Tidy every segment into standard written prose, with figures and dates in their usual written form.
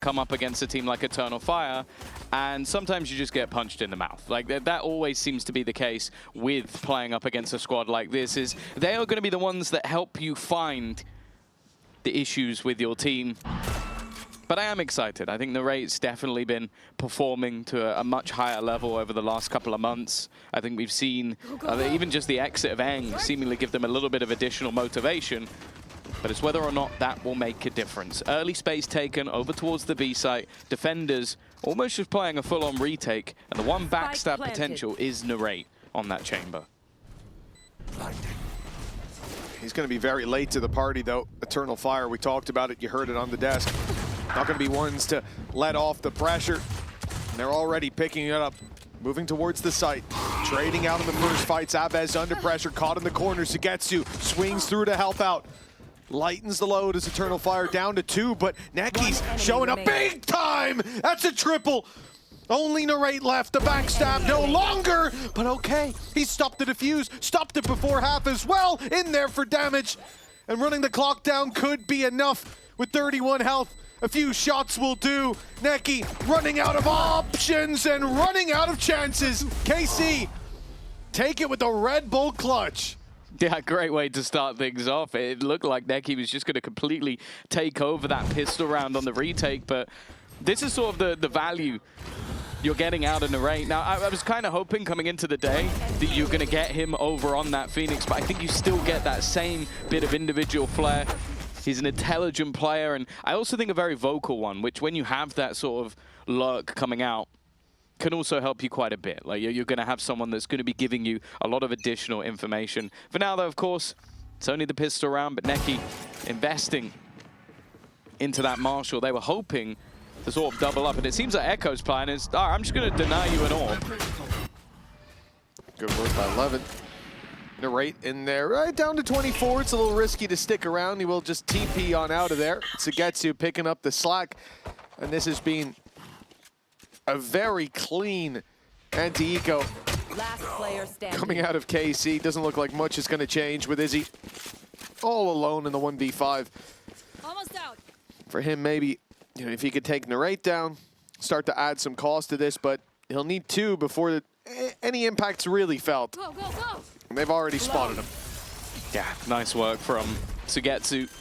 come up against a team like Eternal Fire, and sometimes you just get punched in the mouth. Like that always seems to be the case with playing up against a squad like this, is they are going to be the ones that help you find the issues with your team. But I am excited. I think the rate's definitely been performing to a much higher level over the last couple of months. I think we've seen even just the exit of Eng seemingly give them a little bit of additional motivation. But it's whether or not that will make a difference. Early space taken over towards the B site. Defenders almost just playing a full-on retake. And the one backstab potential is Narrate on that chamber. He's going to be very late to the party, though. Eternal Fire, we talked about it. You heard it on the desk. Not going to be ones to let off the pressure. And they're already picking it up. Moving towards the site. Trading out in the first fight. Zabez under pressure. Caught in the corner. Sugetsu swings through to help out. Lightens the load as Eternal Fire down to 2. But Neki's showing up big time. That's a triple. Only Narrate left. The backstab no longer. But okay. He stopped the defuse. Stopped it before half as well. In there for damage. And running the clock down could be enough. With 31 health. A few shots will do. Neki running out of options and running out of chances. KC, take it with a Red Bull clutch. Yeah, great way to start things off. It looked like Neki was just going to completely take over that pistol round on the retake, but this is sort of the value you're getting out of Narrate. Now, I was kind of hoping coming into the day that you're going to get him over on that Phoenix, but I think you still get that same bit of individual flair. He's an intelligent player, and I also think a very vocal one, which when you have that sort of lurk coming out, can also help you quite a bit. Like you're going to have someone that's going to be giving you a lot of additional information. For now, though, of course, it's only the pistol round, but Neki investing into that Marshall. They were hoping to sort of double up, and it seems like Echo's plan is, all right, I'm just going to deny you an orb. Good work by Levin. Narrate in there, right down to 24. It's a little risky to stick around. He will just TP on out of there. Sugetsu picking up the slack. And this has been a very clean anti-eco coming out of KC. Doesn't look like much is going to change with Izzy all alone in the 1v5. Almost out. For him, maybe, you know, if he could take Narrate down, start to add some cost to this, but he'll need 2 before any impact's really felt. Go, go, go. And they've already spotted him. Yeah, nice work from Sugetsu.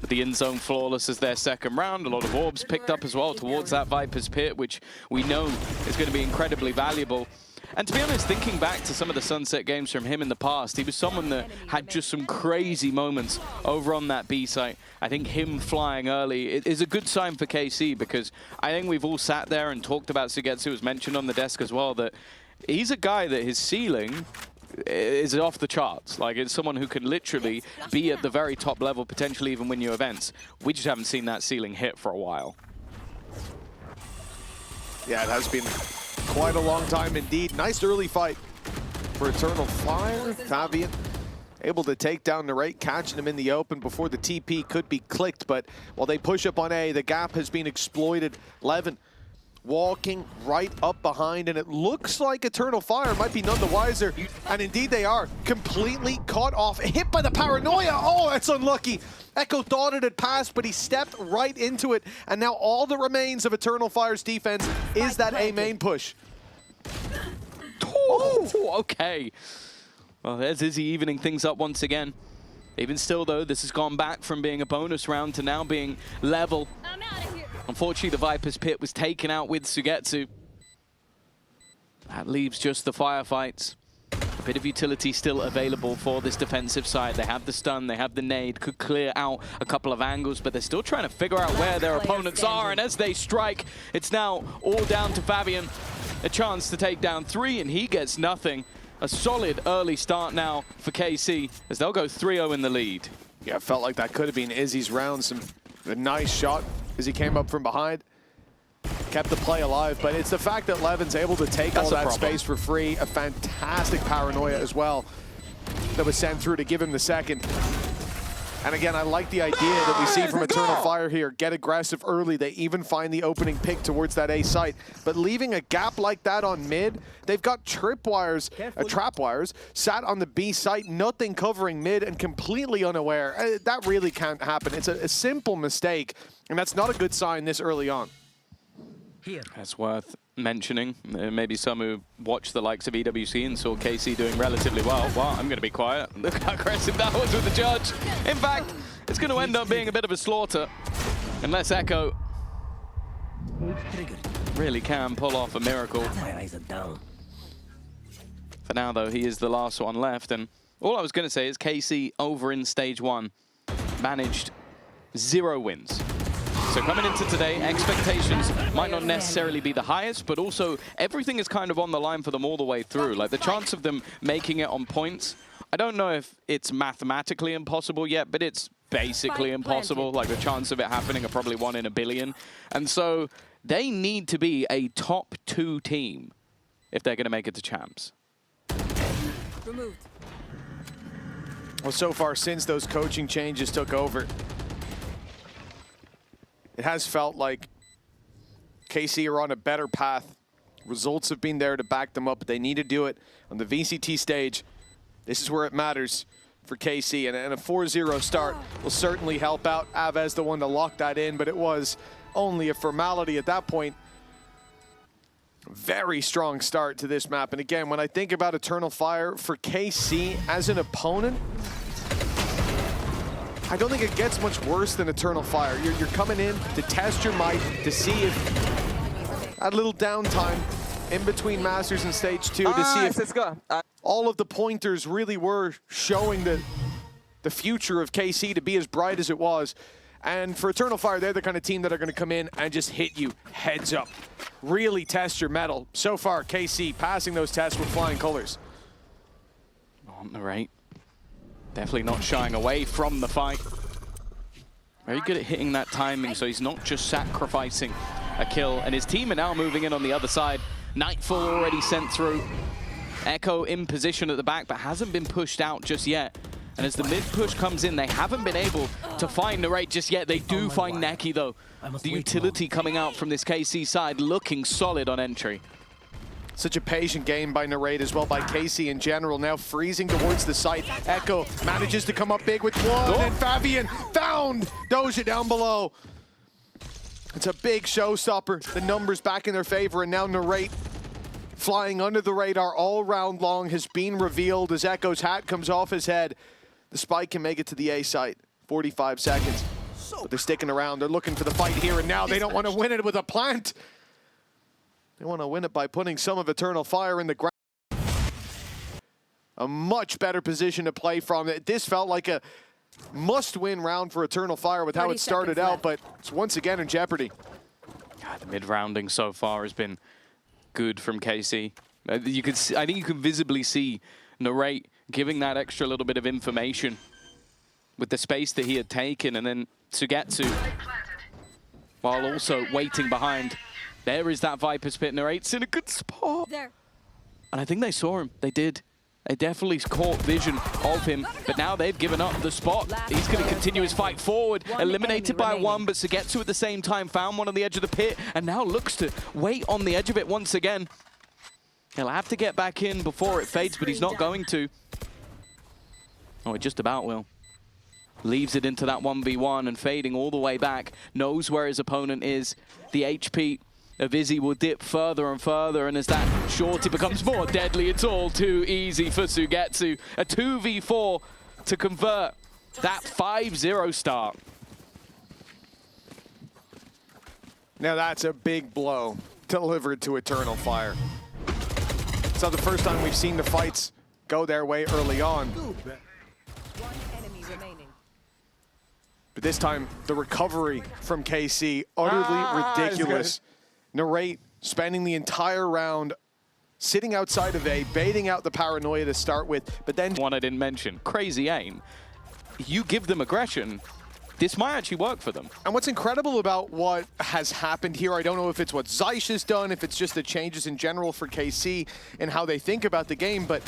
The in-zone flawless as their second round. A lot of orbs picked up as well towards that Viper's Pit, which we know is going to be incredibly valuable. And to be honest, thinking back to some of the Sunset games from him in the past, he was someone that had just some crazy moments over on that B site. I think him flying early is a good sign for KC, because I think we've all sat there and talked about Sugetsu, as mentioned on the desk as well, that he's a guy that his ceiling is off the charts. Like, it's someone who can literally be at the very top level, potentially even win you events. We just haven't seen that ceiling hit for a while. Yeah, it has been quite a long time indeed. Nice early fight for Eternal Fire. Fabian able to take down Narrate, catching him in the open before the TP could be clicked. But while they push up on A, the gap has been exploited. Levin walking right up behind, and it looks like Eternal Fire might be none the wiser. And indeed they are. Completely caught off, hit by the paranoia. Oh, that's unlucky. Echo thought it had passed, but he stepped right into it. And now all that remains of Eternal Fire's defense is that A main push. Oh, okay. Well, there's Izzy evening things up once again. Even still, though, this has gone back from being a bonus round to now being level. I'm out of here. Unfortunately, the Viper's Pit was taken out with Sugetsu. That leaves just the firefights. A bit of utility still available for this defensive side. They have the stun, they have the nade, could clear out a couple of angles, but they're still trying to figure out where their opponents are, and as they strike, it's now all down to Fabian. A chance to take down 3, and he gets nothing. A solid early start now for KC, as they'll go 3-0 in the lead. Yeah, it felt like that could have been Izzy's round. A nice shot as he came up from behind. Kept the play alive, but it's the fact that Levin's able to take all that space for free. A fantastic paranoia as well that was sent through to give him the second. And again, I like the idea that we see from Eternal Fire here. Get aggressive early. They even find the opening pick towards that A site. But leaving a gap like that on mid, they've got trap wires sat on the B site, nothing covering mid and completely unaware. That really can't happen. It's a simple mistake, and that's not a good sign this early on. That's worth mentioning. Maybe some who watched the likes of EWC and saw KC doing relatively well. Well, I'm going to be quiet. Look how aggressive that was with the judge. In fact, it's going to end up being a bit of a slaughter unless Echo really can pull off a miracle. For now, though, he is the last one left. And all I was going to say is KC over in Stage 1 managed 0 wins. So coming into today, expectations might not necessarily be the highest, but also everything is kind of on the line for them all the way through. Like the chance of them making it on points, I don't know if it's mathematically impossible yet, but it's basically impossible. Like the chance of it happening are probably 1 in a billion. And so they need to be a top 2 team if they're going to make it to champs. Removed. Well, so far since those coaching changes took over, it has felt like KC are on a better path. Results have been there to back them up, but they need to do it on the VCT stage. This is where it matters for KC, and a 4-0 start will certainly help out. Avez the one to lock that in, but it was only a formality at that point. Very strong start to this map, and again, when I think about Eternal Fire, for KC as an opponent, I don't think it gets much worse than Eternal Fire. You're coming in to test your might, to see if a little downtime in between Masters and Stage 2 to see if all of the pointers really were showing the future of KC to be as bright as it was. And for Eternal Fire, they're the kind of team that are going to come in and just hit you heads up. Really test your mettle. So far, KC passing those tests with flying colors. On the right. Definitely not shying away from the fight. Very good at hitting that timing, so he's not just sacrificing a kill. And his team are now moving in on the other side. Nightfall already sent through. Echo in position at the back, but hasn't been pushed out just yet. And as the mid push comes in, they haven't been able to find Narrate just yet. They do find Neki, though. The utility coming out from this KC side looking solid on entry. Such a patient game by Narrate as well, by KC in general. Now freezing towards the site. Echo manages to come up big with one, and Fabian found Doja down below. It's a big showstopper. The numbers back in their favor, and now Narrate flying under the radar all round long has been revealed as Echo's hat comes off his head. The spike can make it to the A site. 45 seconds. But they're sticking around. They're looking for the fight here and now. They don't want to win it with a plant. They want to win it by putting some of Eternal Fire in the ground. A much better position to play from. This felt like a must-win round for Eternal Fire with how it started out, but it's once again in jeopardy. God, the mid-rounding so far has been good from KC. You could see, I think you can visibly see Narrate giving that extra little bit of information with the space that he had taken, and then Sugetsu, while also waiting behind. There is that Viper's Pit. Narrate's in a good spot. There. And I think they saw him. They did. They definitely caught vision of him, but now they've given up the spot. He's going to continue his fight forward. Eliminated by one, but Sugetsu at the same time found one on the edge of the pit and now looks to wait on the edge of it once again. He'll have to get back in before it fades, but he's not going to. Oh, it just about will. Leaves it into that 1v1 and fading all the way back. Knows where his opponent is. The HP of Izzy will dip further and further, and as that shorty becomes more deadly, it's all too easy for Sugetsu. A 2v4 to convert that 5-0 start. Now that's a big blow delivered to Eternal Fire. It's not the first time we've seen the fights go their way early on. One enemy remaining. But this time, the recovery from KC, utterly ridiculous. Narrate spending the entire round sitting outside of A, baiting out the paranoia to start with, but then... One I didn't mention, crazy aim. You give them aggression, this might actually work for them. And what's incredible about what has happened here, I don't know if it's what Zeiss has done, if it's just the changes in general for KC and how they think about the game, but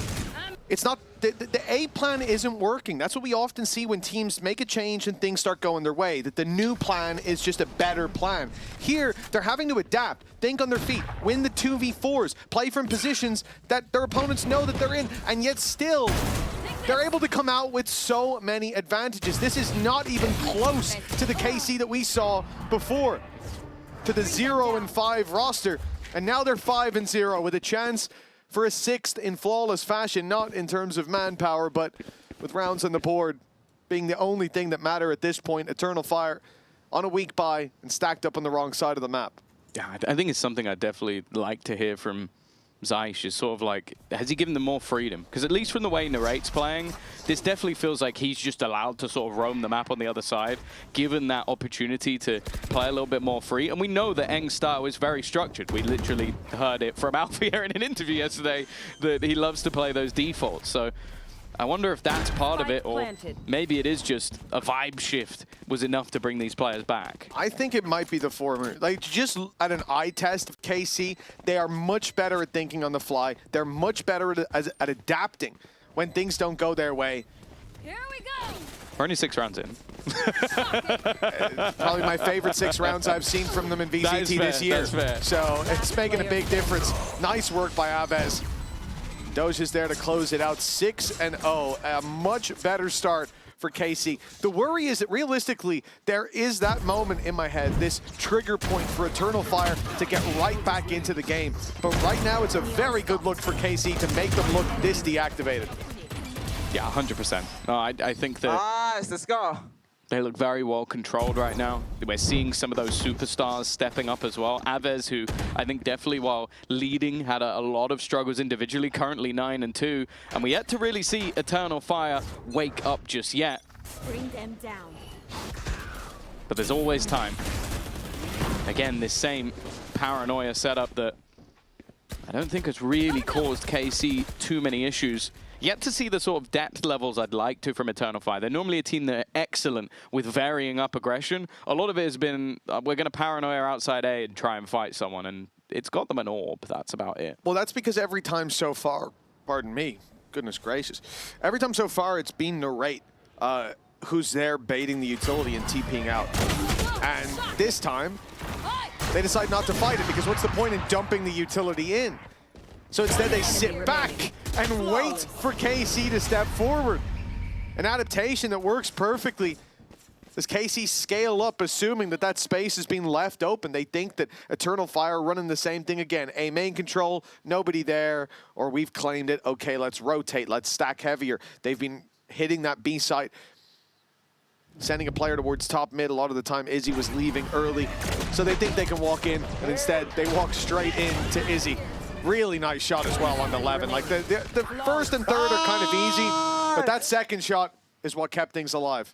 it's not, the A plan isn't working. That's what we often see when teams make a change and things start going their way, that the new plan is just a better plan. Here, they're having to adapt, think on their feet, win the 2v4s, play from positions that their opponents know that they're in, and yet still, they're able to come out with so many advantages. This is not even close to the KC that we saw before, to the 0-5 roster. And now they're 5-0 with a chance for a 6th in flawless fashion, not in terms of manpower, but with rounds on the board being the only thing that matter at this point. Eternal Fire on a weak bye and stacked up on the wrong side of the map. Yeah, I think it's something I'd definitely like to hear from Zeiss, is sort of like, has he given them more freedom? Because at least from the way Narrate's playing, this definitely feels like he's just allowed to sort of roam the map on the other side, given that opportunity to play a little bit more free. And we know that Eng's style is very structured. We literally heard it from Alfia in an interview yesterday that he loves to play those defaults. So I wonder if that's part of it, or maybe it is just a vibe shift was enough to bring these players back. I think it might be the former. Like, just at an eye test of KC, they are much better at thinking on the fly. They're much better at adapting when things don't go their way. Here we go. We're only 6 rounds in. Probably my favorite 6 rounds I've seen from them in VCT this year. That's fair. So it's making a big difference. Nice work by Aves. Doge is there to close it out, 6-0, a much better start for KC. The worry is that realistically, there is that moment in my head, this trigger point for Eternal Fire to get right back into the game. But right now, it's a very good look for KC to make them look this deactivated. Yeah, 100%. No, I think that Let's go. they look very well controlled right now. We're seeing some of those superstars stepping up as well. Aves, who I think definitely while leading had a lot of struggles individually, currently 9-2. And we yet to really see Eternal Fire wake up just yet. Bring them down. But there's always time. Again, this same paranoia setup that I don't think has really caused KC too many issues. Yet to see the sort of depth levels I'd like to from Eternal Fire. They're normally a team that are excellent with varying up aggression. A lot of it has been, we're going to paranoia outside A and try and fight someone, and it's got them an orb. That's about it. Well, that's because every time so far, pardon me, goodness gracious, every time so far it's been Narrate who's there baiting the utility and TPing out. And this time, they decide not to fight it, because what's the point in dumping the utility in? So instead they sit back and wait for KC to step forward. An adaptation that works perfectly as KC scale up, assuming that that space is being left open. They think that Eternal Fire running the same thing again. A main control, nobody there, or we've claimed it. Okay, let's rotate, let's stack heavier. They've been hitting that B site, sending a player towards top mid. A lot of the time Izzy was leaving early, so they think they can walk in, and instead they walk straight in to Izzy. Really nice shot as well on the 11. Like the first and third are kind of easy, but that second shot is what kept things alive.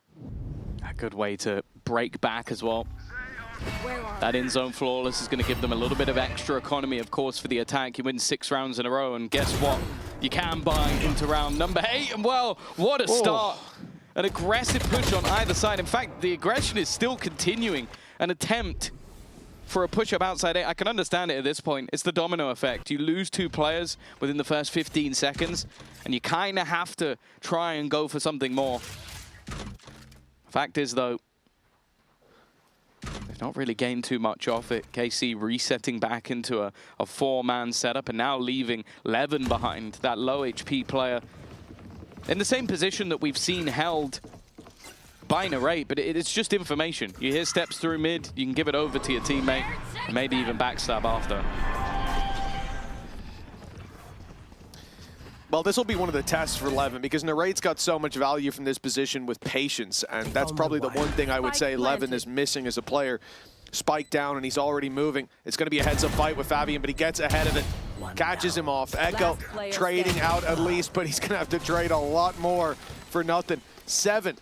A good way to break back as well. That in-zone flawless is going to give them a little bit of extra economy, of course, for the attack. You win 6 rounds in a row, and guess what? You can buy into round number 8, and well, what a start. An aggressive push on either side. In fact, the aggression is still continuing. An attempt for a push-up outside A. I can understand it at this point. It's the domino effect. You lose 2 players within the first 15 seconds, and you kind of have to try and go for something more. Fact is, though, they've not really gained too much off it. KC resetting back into a 4-man setup, and now leaving Levin behind, that low HP player, in the same position that we've seen held by Narrate, but it's just information. You hear steps through mid, you can give it over to your teammate, and maybe even backstab after. Well, this will be one of the tests for Levin, because Narrate's got so much value from this position with patience, and that's probably the one thing I would say Levin is missing as a player. Spike down, and he's already moving. It's going to be a heads-up fight with Fabian, but he gets ahead of it, catches him off. Echo trading out at least, but he's going to have to trade a lot more for nothing. 7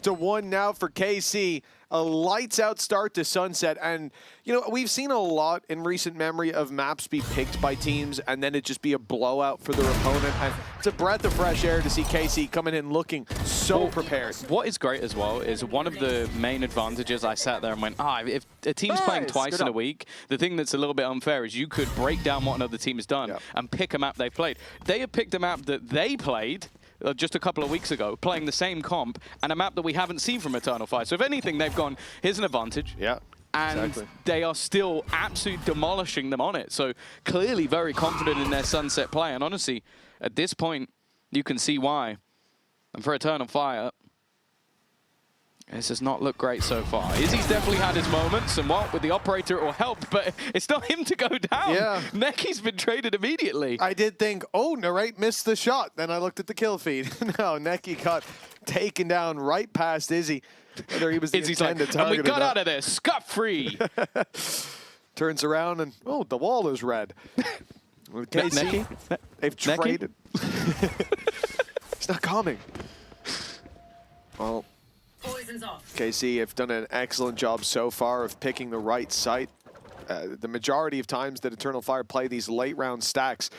5-1 now for KC. A lights-out start to Sunset. And, you know, we've seen a lot in recent memory of maps be picked by teams and then it just be a blowout for their opponent. And it's a breath of fresh air to see KC coming in looking so prepared. What is great as well is one of the main advantages. I sat there and went, if a team's playing twice in a week, the thing that's a little bit unfair is you could break down what another team has done and pick a map they've played. They have picked a map that they played just a couple of weeks ago, playing the same comp, and a map that we haven't seen from Eternal Fire. So if anything, they've gone, here's an advantage. Yeah, and they are still absolutely demolishing them on it. So clearly very confident in their Sunset play. And honestly, at this point, you can see why. And for Eternal Fire, this does not look great so far. Izzy's definitely had his moments, and with the operator it will help, but it's not him to go down. Yeah. Neki's been traded immediately. I did think, oh, Narrate missed the shot. Then I looked at the kill feed. No, Neki got taken down right past Izzy. Whether he was the intended target. And we got out of there scot-free. Turns around and, oh, the wall is red. KC, they've traded. It's not coming. Well, KC have done an excellent job so far of picking the right site. The majority of times that Eternal Fire play these late round stacks,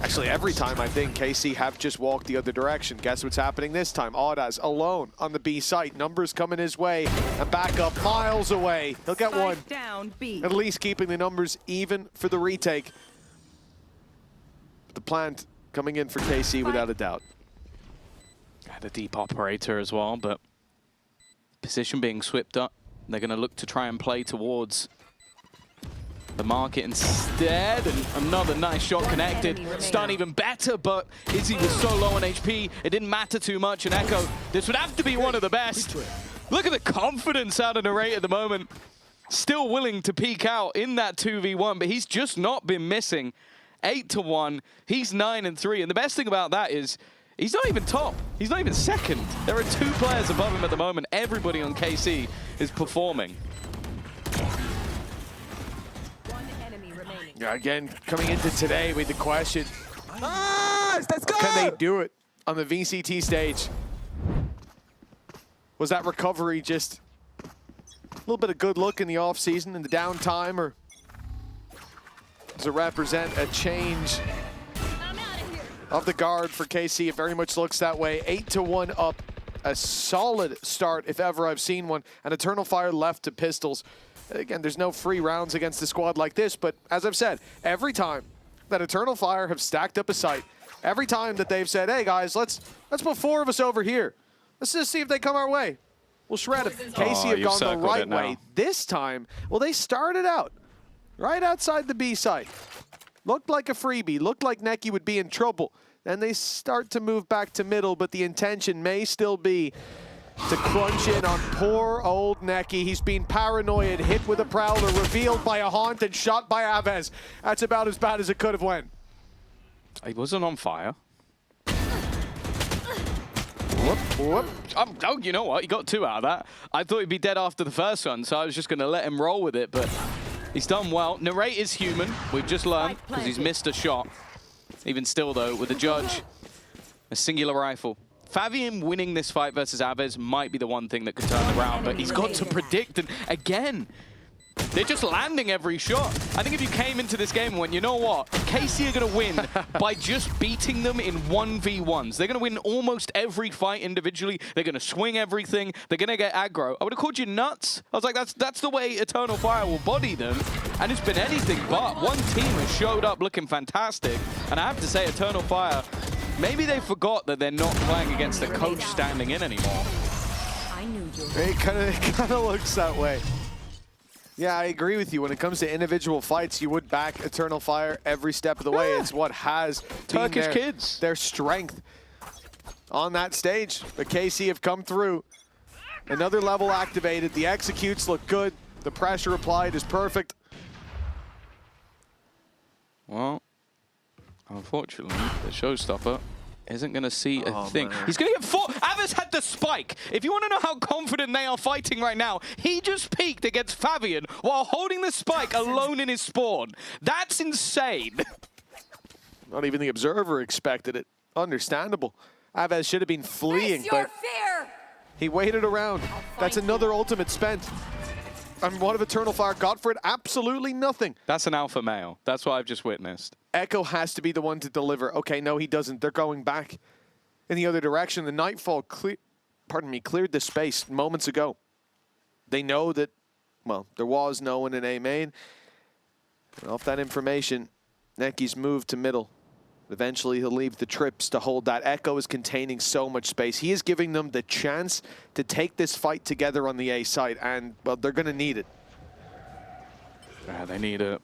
actually every time I think KC have just walked the other direction. Guess what's happening this time? Audaz alone on the B site. Numbers coming his way and back up miles away. He'll get one. Down, B. At least keeping the numbers even for the retake. The plant coming in for KC without a doubt. Had a deep operator as well, but position being swept up. They're going to look to try and play towards the market instead, and another nice shot connected. Stun even better, but Izzy was so low on HP, it didn't matter too much, and Echo, this would have to be one of the best. Look at the confidence out of Narrate at the moment. Still willing to peek out in that 2v1, but he's just not been missing. 8-1, he's 9-3, and the best thing about that is he's not even top. He's not even second. There are 2 players above him at the moment. Everybody on KC is performing. One enemy remaining. Yeah, again, coming into today with the question, let's go! can they do it on the VCT stage? Was that recovery just a little bit of good luck in the offseason, in the downtime, or does it represent a change of the guard for KC? It very much looks that way. 8-1 up. A solid start, if ever I've seen one. And Eternal Fire left to pistols. Again, there's no free rounds against a squad like this, but as I've said, every time that Eternal Fire have stacked up a site, every time that they've said, hey guys, let's put 4 of us over here. Let's just see if they come our way. We'll shred them. KC have gone the right way. This time, well, they started out right outside the B site. Looked like a freebie, looked like Neki would be in trouble. Then they start to move back to middle, but the intention may still be to crunch in on poor old Neki. He's been paranoid, hit with a Prowler, revealed by a Haunt, and shot by Aves. That's about as bad as it could have went. He wasn't on fire. Whoop. Oh, you know what? He got 2 out of that. I thought he'd be dead after the first one, so I was just going to let him roll with it, but he's done well. Narrate is human, we've just learned, because he's missed a shot. Even still, though, with the judge, a singular rifle. Favian winning this fight versus Aves might be the one thing that could turn around, but he's got to predict, and again, they're just landing every shot. I think if you came into this game and went, you know what, KC are going to win by just beating them in 1v1s. They're going to win almost every fight individually. They're going to swing everything. They're going to get aggro. I would have called you nuts. I was like, that's the way Eternal Fire will body them. And it's been anything but. One team has showed up looking fantastic. And I have to say, Eternal Fire, maybe they forgot that they're not playing against the coach standing in anymore. I knew you. It kind of looks that way. Yeah, I agree with you. When it comes to individual fights, you would back Eternal Fire every step of the way. It's what has Turkish been kids. Their strength on that stage. But KC have come through. Another level activated. The executes look good. The pressure applied is perfect. Well, unfortunately, the showstopper isn't going to see a thing. Man. He's going to get 4. Avis had the spike. If you want to know how confident they are fighting right now, he just peeked against Favian while holding the spike alone in his spawn. That's insane. Not even the observer expected it. Understandable. Aves should have been fleeing, Face your but fear. He waited around. That's another ultimate spent. And what if Eternal Fire got for it? Absolutely nothing. That's an alpha male. That's what I've just witnessed. Echo has to be the one to deliver. Okay, no, he doesn't. They're going back in the other direction. The Nightfall cleared the space moments ago. They know that, well, there was no one in A main. And off that information, Necky's moved to middle. Eventually, he'll leave the trips to hold that. Echo is containing so much space. He is giving them the chance to take this fight together on the A side, and, well, they're going to need it. They need a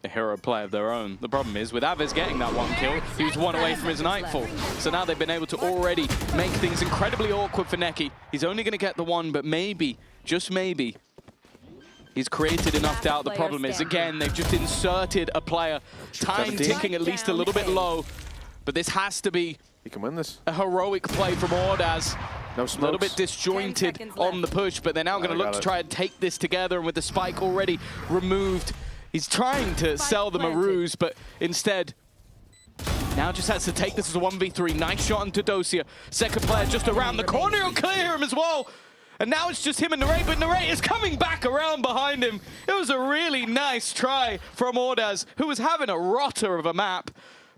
hero play of their own. The problem is, with Aves getting that one kill, he was one away from his Nightfall. So now they've been able to already make things incredibly awkward for Necky. He's only going to get the one, but maybe, just maybe, he's created enough doubt. The problem is, again, they've just inserted a player. Time ticking at least a little bit low. But this has to be He can win this. a heroic play from Ordaz. No smokes. A little bit disjointed on the push, but they're now going to look to try and take this together. And with the spike already removed, he's trying to sell them a ruse, but instead, now just has to take this as a 1v3. Nice shot onto Dosia. Second player just around the corner. He'll clear him as well. And now it's just him and Narate, but Narate is coming back around behind him. It was a really nice try from Ordaz, who was having a rotter of a map.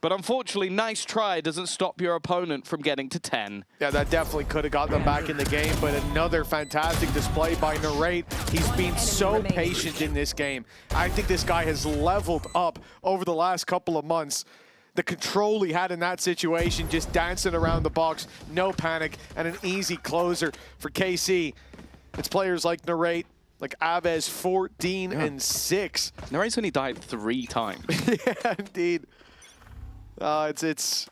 But unfortunately, nice try doesn't stop your opponent from getting to 10. Yeah, that definitely could have got them back in the game, but another fantastic display by Narate. He's been so patient in this game. I think this guy has leveled up over the last couple of months. The control he had in that situation, just dancing around the box, no panic, and an easy closer for KC. It's players like Narate, like Aves, 14 and 6. Narate's only died 3 times. Yeah, indeed. It's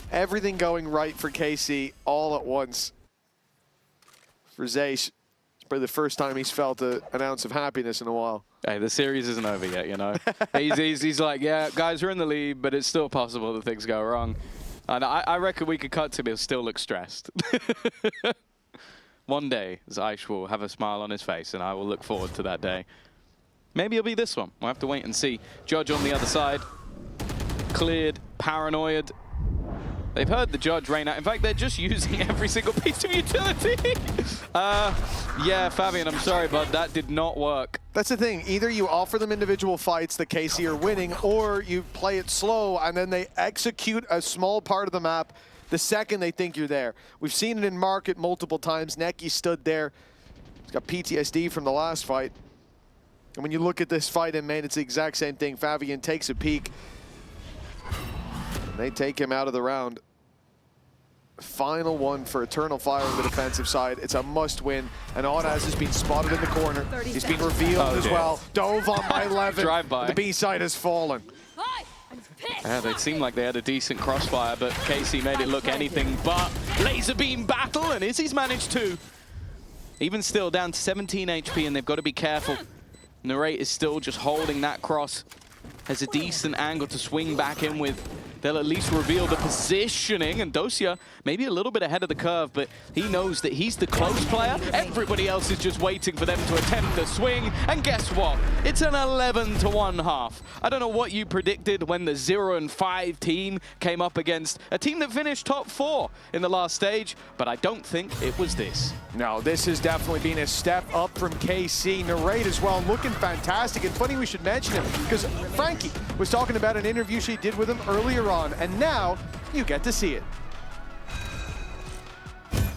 everything going right for KC all at once. For Zaysh, it's probably the first time he's felt an ounce of happiness in a while. Hey, the series isn't over yet, you know. he's like, yeah, guys are in the lead, but it's still possible that things go wrong. And I reckon we could cut to him, he'll still look stressed. One day, Zaysh will have a smile on his face, and I will look forward to that day. Maybe it'll be this one. We'll have to wait and see. Judge on the other side. Cleared, paranoid. They've heard the Judge rain out. In fact, they're just using every single piece of utility. Yeah, Fabian, I'm sorry, bud. That did not work. That's the thing. Either you offer them individual fights that KC are winning, or you play it slow, and then they execute a small part of the map the second they think you're there. We've seen it in Market multiple times. Necky stood there. He's got PTSD from the last fight. And when you look at this fight in main, it's the exact same thing. Fabian takes a peek. They take him out of the round. Final one for Eternal Fire on the defensive side. It's a must-win, and Ordaz has been spotted in the corner. He's been revealed as well. Dove on by 11. Drive-by. The B side has fallen. Yeah, they seemed like they had a decent crossfire, but KC made it look anything but laser beam battle, and Izzy's managed to. Even still, down to 17 HP, and they've got to be careful. Narate is still just holding that cross. Has a decent angle to swing back in with. They'll at least reveal the positioning, and Dosia maybe a little bit ahead of the curve, but he knows that he's the close player. Everybody else is just waiting for them to attempt the swing, and guess what? It's an 11-1 half. I don't know what you predicted when the 0-5 team came up against a team that finished top 4 in the last stage, but I don't think it was this. No, this has definitely been a step up from KC. Narate as well, looking fantastic. And funny we should mention him, because Frankie was talking about an interview she did with him earlier on, and now you get to see it.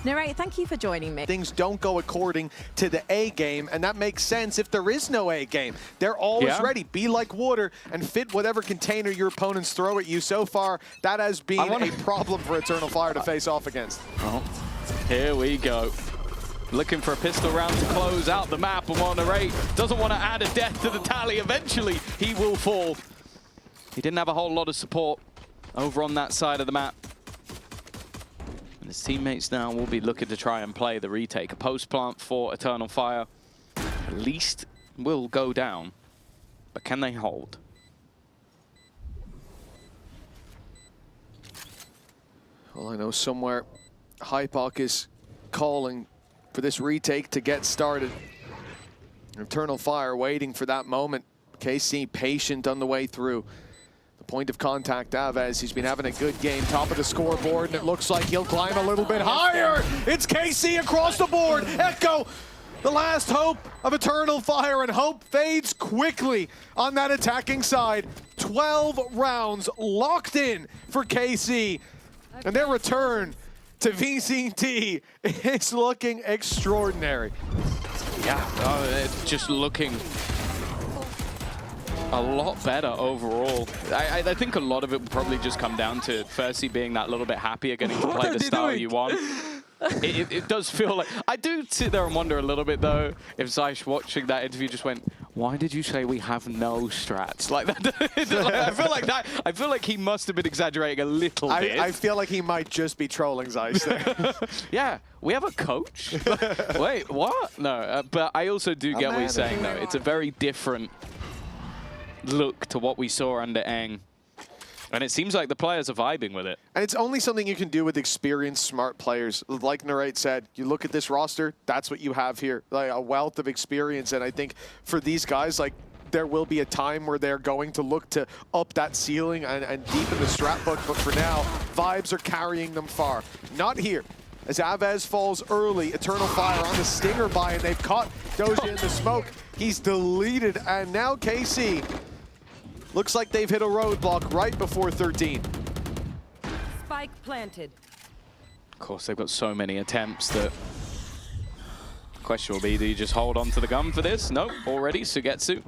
Narate, thank you for joining me. Things don't go according to the A game, and that makes sense if there is no A game. They're always ready. Be like water and fit whatever container your opponents throw at you. So far, that has been a problem for Eternal Fire to face off against. Oh, here we go. Looking for a pistol round to close out the map, and while Narate doesn't want to add a death to the tally, eventually he will fall. He didn't have a whole lot of support over on that side of the map. And his teammates now will be looking to try and play the retake. A post plant for Eternal Fire at least will go down, but can they hold? Well, I know somewhere Hypoc is calling for this retake to get started. Eternal Fire waiting for that moment. KC patient on the way through. Point of contact, Aves. He's been having a good game, top of the scoreboard, and it looks like he'll climb a little bit higher. It's KC across the board. Echo, the last hope of Eternal Fire, and hope fades quickly on that attacking side. 12 rounds locked in for KC, and their return to VCT is looking extraordinary. Yeah, it's just looking a lot better overall. I think a lot of it will probably just come down to Fercy being that little bit happier, getting to play the style you want. It does feel like... I do sit there and wonder a little bit, though, if Zysh watching that interview just went, why did you say we have no strats? Like that. I feel like he must have been exaggerating a little bit. I feel like he might just be trolling Zysh there. Yeah, we have a coach? Wait, what? No, but I also do get what he's saying, though. It's a very different look to what we saw under Eng. And it seems like the players are vibing with it. And it's only something you can do with experienced, smart players. Like Narrate said, you look at this roster, that's what you have here. Like a wealth of experience. And I think for these guys, like, there will be a time where they're going to look to up that ceiling and deepen the strat book. But for now, vibes are carrying them far. Not here. As Aves falls early, Eternal Fire on the Stinger buy, and they've caught Doja in the smoke. He's deleted, and now KC looks like they've hit a roadblock right before 13. Spike planted. Of course, they've got so many attempts that the question will be, do you just hold on to the gun for this? Nope, already, Sugetsu.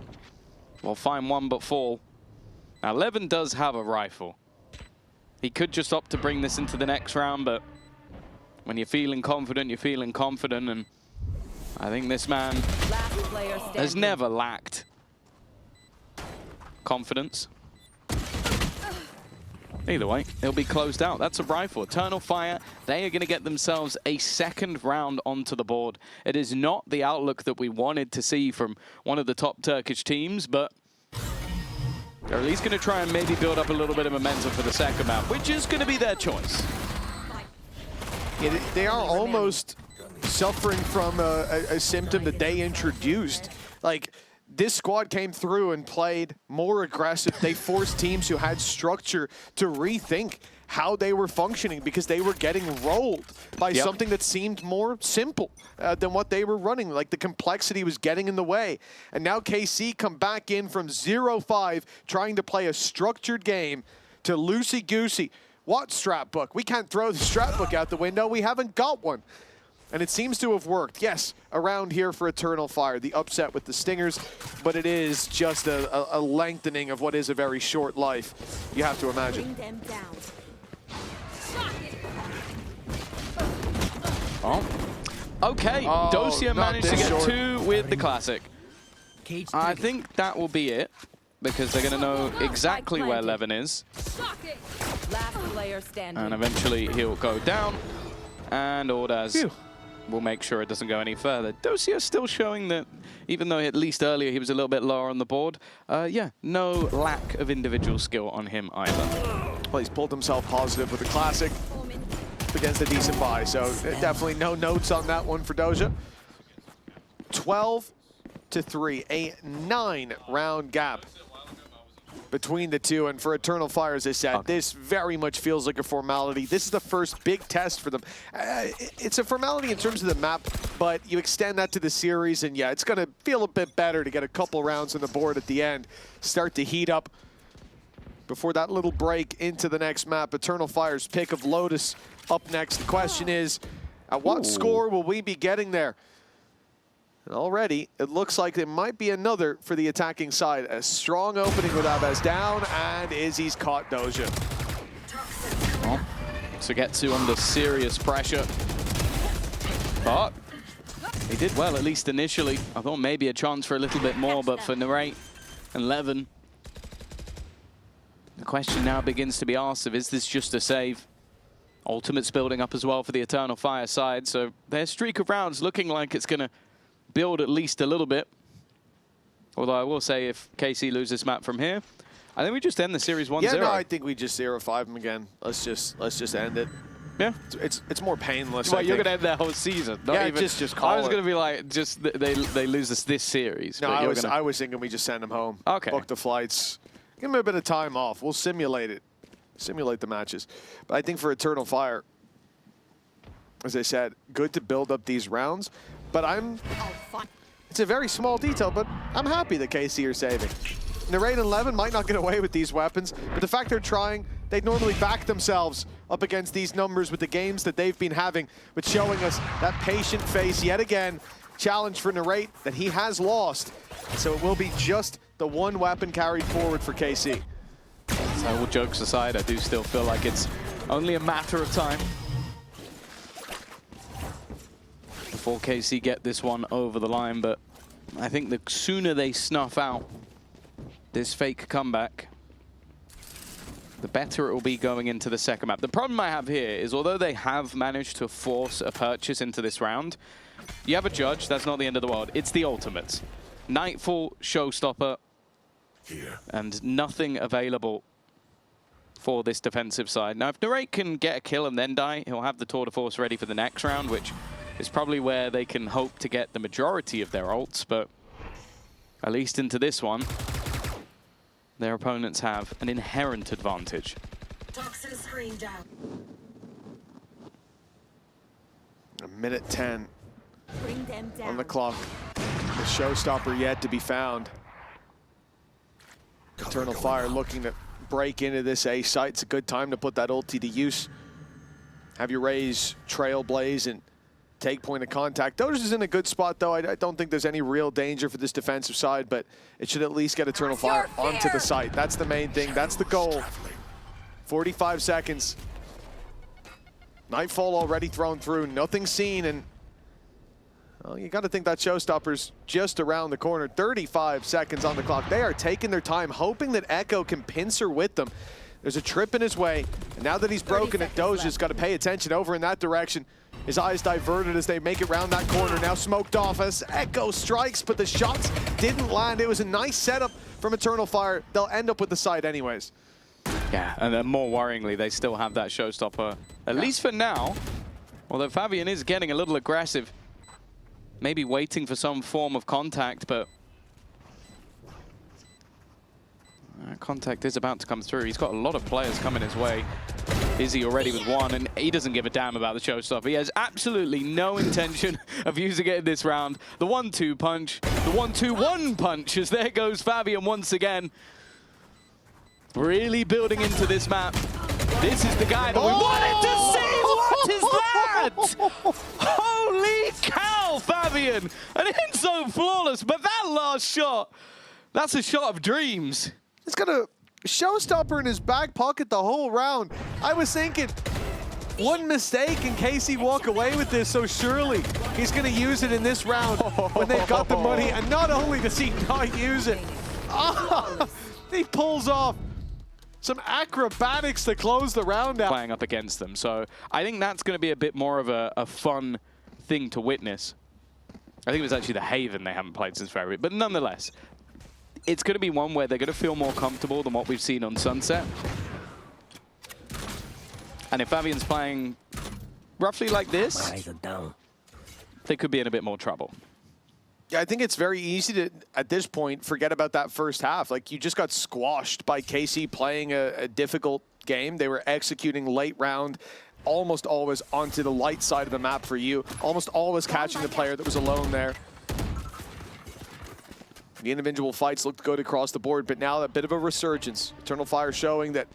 Well, find one but fall. Now, Levin does have a rifle. He could just opt to bring this into the next round, but when you're feeling confident, you're feeling confident, and I think this man has never lacked confidence. Either way, it'll be closed out. That's a rifle. Eternal Fire, they are going to get themselves a second round onto the board. It is not the outlook that we wanted to see from one of the top Turkish teams, but they're at least going to try and maybe build up a little bit of momentum for the second map, which is going to be their choice. They are almost suffering from a symptom that they introduced. Like, this squad came through and played more aggressive. They forced teams who had structure to rethink how they were functioning because they were getting rolled by something that seemed more simple than what they were running. Like, the complexity was getting in the way. And now KC come back in from 0-5, trying to play a structured game to loosey-goosey. What strat book? We can't throw the strat book out the window. We haven't got one. And it seems to have worked. Yes, around here for Eternal Fire, the upset with the Stingers, but it is just a lengthening of what is a very short life, you have to imagine. Oh. Okay, Dosia managed to get two with the Classic. I think that will be it, because they're going to know exactly where Levin is. Last player standing. And eventually he'll go down, and Ordaz will make sure it doesn't go any further. Dosia still showing that, even though at least earlier he was a little bit lower on the board, yeah, no lack of individual skill on him either. Well, he's pulled himself positive with the Classic against a decent buy, so definitely no notes on that one for Doja. 12-3, a 9-round gap between the two, and for Eternal Fire, as I said, this very much feels like a formality. This is the first big test for them. It's a formality in terms of the map, but you extend that to the series, and yeah, it's going to feel a bit better to get a couple rounds on the board at the end, start to heat up before that little break into the next map. Eternal Fire's pick of Lotus up next. The question is, at what score will we be getting there? And already, it looks like there might be another for the attacking side. A strong opening with Aves down, and Izzy's caught Doja. Well, Sugetsu under serious pressure. But he did well, at least initially. I thought maybe a chance for a little bit more, but for Narrate and Levin, the question now begins to be asked of, is this just a save? Ultimate's building up as well for the Eternal Fire side, so their streak of rounds looking like it's going to build at least a little bit. Although I will say, if KC loses this map from here, I think we just end the series 1-0. Yeah, no, I think we just 0-5 them again. Let's just end it. Yeah, it's more painless. Well, you're gonna end their whole season. Not yeah, even, just call I was it. gonna be like, just they lose this series. No, but I was thinking we just send them home. Okay. Book the flights, Give them a bit of time off. We'll simulate it. Simulate the matches. But I think for Eternal Fire, as I said, good to build up these rounds. But it's a very small detail, but I'm happy that KC are saving. Narrate and Levin might not get away with these weapons, but the fact they're trying, they'd normally back themselves up against these numbers with the games that they've been having, but showing us that patient face yet again. Challenge for Narrate that he has lost. So it will be just the one weapon carried forward for KC. So all jokes aside, I do still feel like it's only a matter of time before KC get this one over the line, but I think the sooner they snuff out this fake comeback, the better it will be going into the second map. The problem I have here is, although they have managed to force a purchase into this round, you have a judge, that's not the end of the world. It's the ultimates. Nightfall, Showstopper, and nothing available for this defensive side. Now, if Narrate can get a kill and then die, he'll have the Tour de Force ready for the next round, which is probably where they can hope to get the majority of their ults, but at least into this one, their opponents have an inherent advantage. Toxin screen down. A minute 10 Bring them down. on the clock. The showstopper yet to be found. Eternal Fire looking to break into this A site. It's a good time to put that ulti to use. Have your Raze trailblaze and take point of contact. Doge is in a good spot, though. I don't think there's any real danger for this defensive side, but it should at least get Eternal Fire onto the site. That's the main thing. That's the goal. 45 seconds. Nightfall already thrown through. Nothing seen, and well, you got to think that showstopper's just around the corner. 35 seconds on the clock. They are taking their time, hoping that Echo can pincer with them. There's a trip in his way, and now that he's broken it, Doge has got to pay attention over in that direction. His eyes diverted as they make it round that corner. Now smoked off as Echo strikes, but the shots didn't land. It was a nice setup from Eternal Fire. They'll end up with the side anyways. Yeah, and then more worryingly, they still have that showstopper, at least for now. Although Fabian is getting a little aggressive. Maybe waiting for some form of contact, but contact is about to come through. He's got a lot of players coming his way. Izzy already with one, and he doesn't give a damn about the showstopper. He has absolutely no intention of using it in this round. The 1-2 punch, the 1-2-1 punch, as there goes Fabian once again. Really building into this map. This is the guy that we wanted to see! What is that? Holy cow, Fabian! An in-zone flawless, but that last shot, that's a shot of dreams. He's got a showstopper in his back pocket the whole round. I was thinking, one mistake and KC walk away with this, so surely he's going to use it in this round when they've got the money. And not only does he not use it, he pulls off some acrobatics to close the round out. Playing up against them, so I think that's going to be a bit more of a fun thing to witness. I think it was actually the Haven they haven't played since February, but nonetheless, it's going to be one where they're going to feel more comfortable than what we've seen on Sunset. And if Fabian's playing roughly like this, they could be in a bit more trouble. Yeah, I think it's very easy to, at this point, forget about that first half. Like, you just got squashed by KC playing a difficult game. They were executing late round, almost always onto the light side of the map for you, almost always catching the player that was alone there. The individual fights looked good across the board, but now a bit of a resurgence. Eternal Fire showing that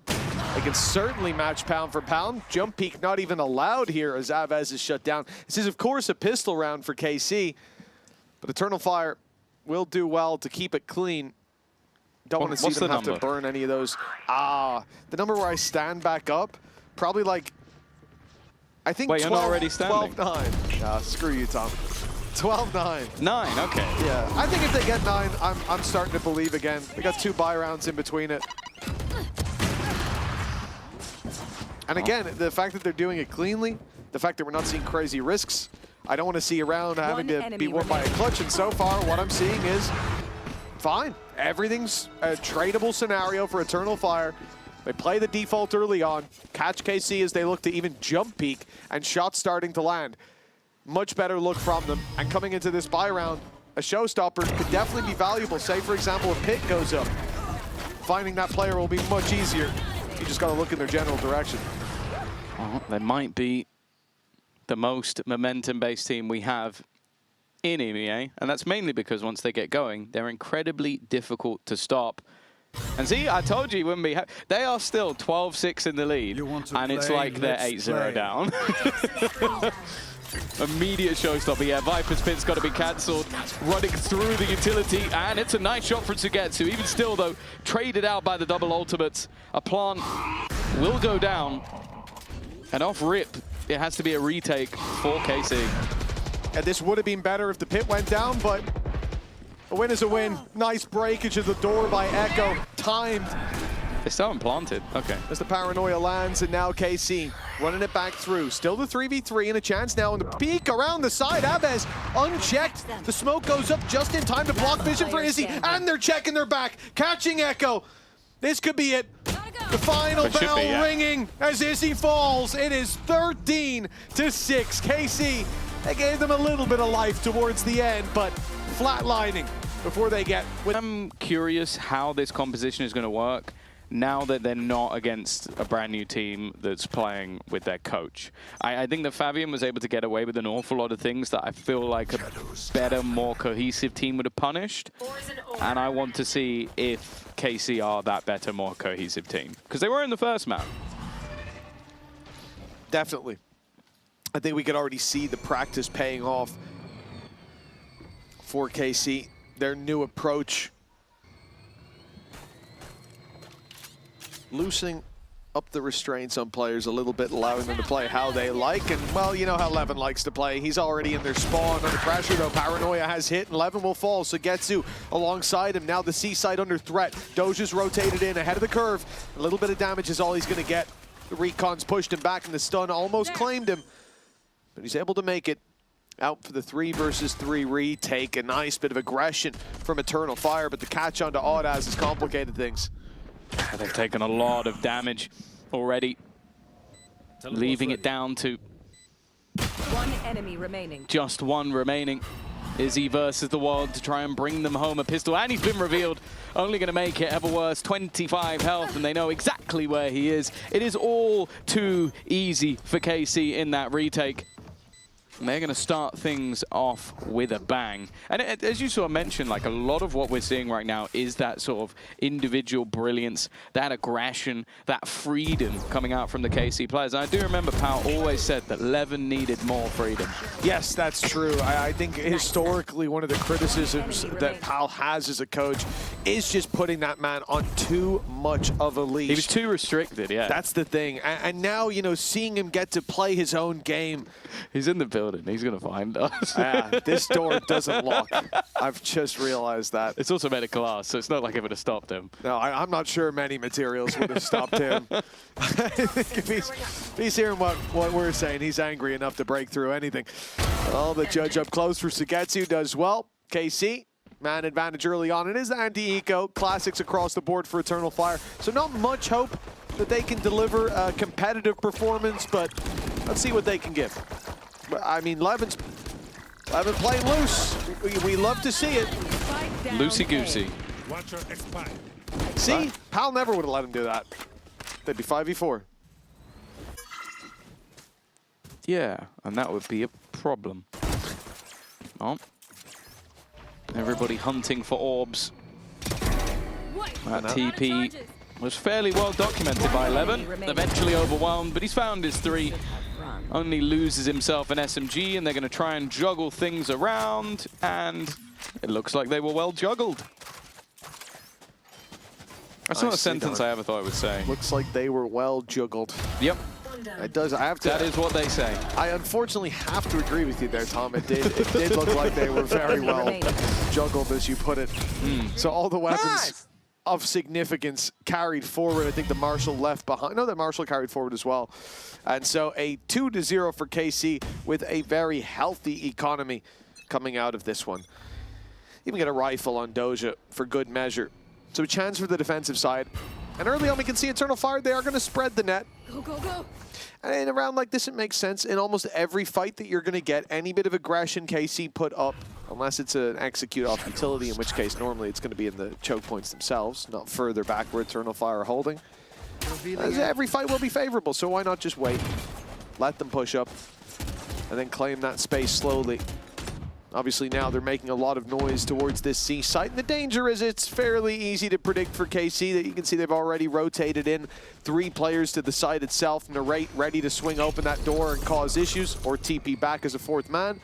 they can certainly match pound for pound. Jump peek not even allowed here as Avez is shut down. This is, of course, a pistol round for KC, but Eternal Fire will do well to keep it clean. Don't want to see them have to burn any of those. The number where I stand back up, probably like, I think 12, you're not already standing. 12-9. Screw you, Tom. 12-9. 9, okay. Yeah, I think if they get 9, I'm starting to believe again. They got 2 buy rounds in between it. And again, the fact that they're doing it cleanly, the fact that we're not seeing crazy risks, I don't want to see a round having to be won by a clutch. And so far, what I'm seeing is fine. Everything's a tradable scenario for Eternal Fire. They play the default early on, catch KC as they look to even jump peek, and shots starting to land. Much better look from them. And coming into this buy round, a showstopper could definitely be valuable. Say, for example, if Pit goes up. finding that player will be much easier. You just got to look in their general direction. Well, they might be the most momentum-based team we have in EMEA, and that's mainly because once they get going, they're incredibly difficult to stop. And see, I told you when we they are still 12-6 in the lead, and it's like they're 8-0 down. Immediate showstopper. Yeah, Viper's Pit's got to be cancelled. Running through the utility, and it's a nice shot for Sugetsu. Even still, though, traded out by the double ultimates. A plant will go down, and off rip, it has to be a retake for KC. And this would have been better if the pit went down, but a win is a win. Nice breakage of the door by Echo. Timed. They still haven't planted. Okay. As the paranoia lands, and now KC running it back through. Still the 3v3 and a chance now on the peak around the side. Aves unchecked. The smoke goes up just in time to block vision for Izzy, and they're checking their back, catching Echo. This could be it. The final bell ringing as Izzy falls. It is 13-6. KC, they gave them a little bit of life towards the end, but flatlining before they get... I'm curious how this composition is going to work now that they're not against a brand new team that's playing with their coach. I think that Fabian was able to get away with an awful lot of things that I feel like a better, more cohesive team would have punished. And I want to see if KC are that better, more cohesive team. Because they were in the first map. Definitely. I think we could already see the practice paying off for KC. Their new approach, loosening up the restraints on players a little bit, allowing them to play how they like. And, well, you know how Levin likes to play. He's already in their spawn under pressure, though. Paranoia has hit, and Levin will fall. Sugetsu alongside him. Now the C-side under threat. Doja's rotated in ahead of the curve. A little bit of damage is all he's going to get. The Recon's pushed him back, and the stun almost claimed him. But he's able to make it. Out for the 3 versus 3 retake. A nice bit of aggression from Eternal Fire, but the catch onto Audaz has complicated things. They've taken a lot of damage already, leaving it down to one enemy remaining. Just one remaining. Izzy versus the world to try and bring them home a pistol, and he's been revealed. Only going to make it ever worse. 25 health, and they know exactly where he is. It is all too easy for KC in that retake. And they're going to start things off with a bang. And as you sort of mentioned, like a lot of what we're seeing right now is that sort of individual brilliance, that aggression, that freedom coming out from the KC players. And I do remember Pal always said that Levin needed more freedom. Yes, that's true. I think historically one of the criticisms that Pal has as a coach is just putting that man on too much of a leash. He was too restricted, yeah. That's the thing. And now, you know, seeing him get to play his own game. He's in the building. He's going to find us. This door doesn't lock. I've just realized that. It's also made of glass, so it's not like it would have stopped him. No, I'm not sure many materials would have stopped him. I think if he's hearing what we're saying, he's angry enough to break through anything. Well, the judge up close for Sugetsu does well. KC, man advantage early on. It is anti-eco. Classics across the board for Eternal Fire. So not much hope that they can deliver a competitive performance, but let's see what they can give. I mean, Levin's playing loose. We love to see it. Loosey-goosey. See? Pal never would have let him do that. They'd be 5v4. Yeah, and that would be a problem. Oh. Everybody hunting for orbs. That TP was fairly well documented by Levin. Eventually overwhelmed, but he's found his 3. Only loses himself an SMG, and they're going to try and juggle things around, and it looks like they were well juggled. That's not a sentence I ever thought I would say. Looks like they were well juggled. Yep. It does. I have to. That is what they say. I unfortunately have to agree with you there, Tom. It did look like they were very well juggled, as you put it. So all the weapons of significance carried forward. I think the Marshal left behind. No, that Marshal carried forward as well. And so a 2-0 for KC with a very healthy economy coming out of this one. Even get a rifle on Doja for good measure. So a chance for the defensive side. And early on we can see Eternal Fire, they are going to spread the net. Go, go, go. And in a round like this, it makes sense. In almost every fight that you're going to get, any bit of aggression KC put up unless it's an execute off utility, in which case normally it's going to be in the choke points themselves, not further back where Eternal Fire are holding. As every fight will be favorable, so why not just wait, let them push up, and then claim that space slowly. Obviously now they're making a lot of noise towards this C site, and the danger is it's fairly easy to predict for KC. That you can see they've already rotated in 3 players to the site itself. Narrate ready to swing open that door and cause issues, or TP back as a 4th man.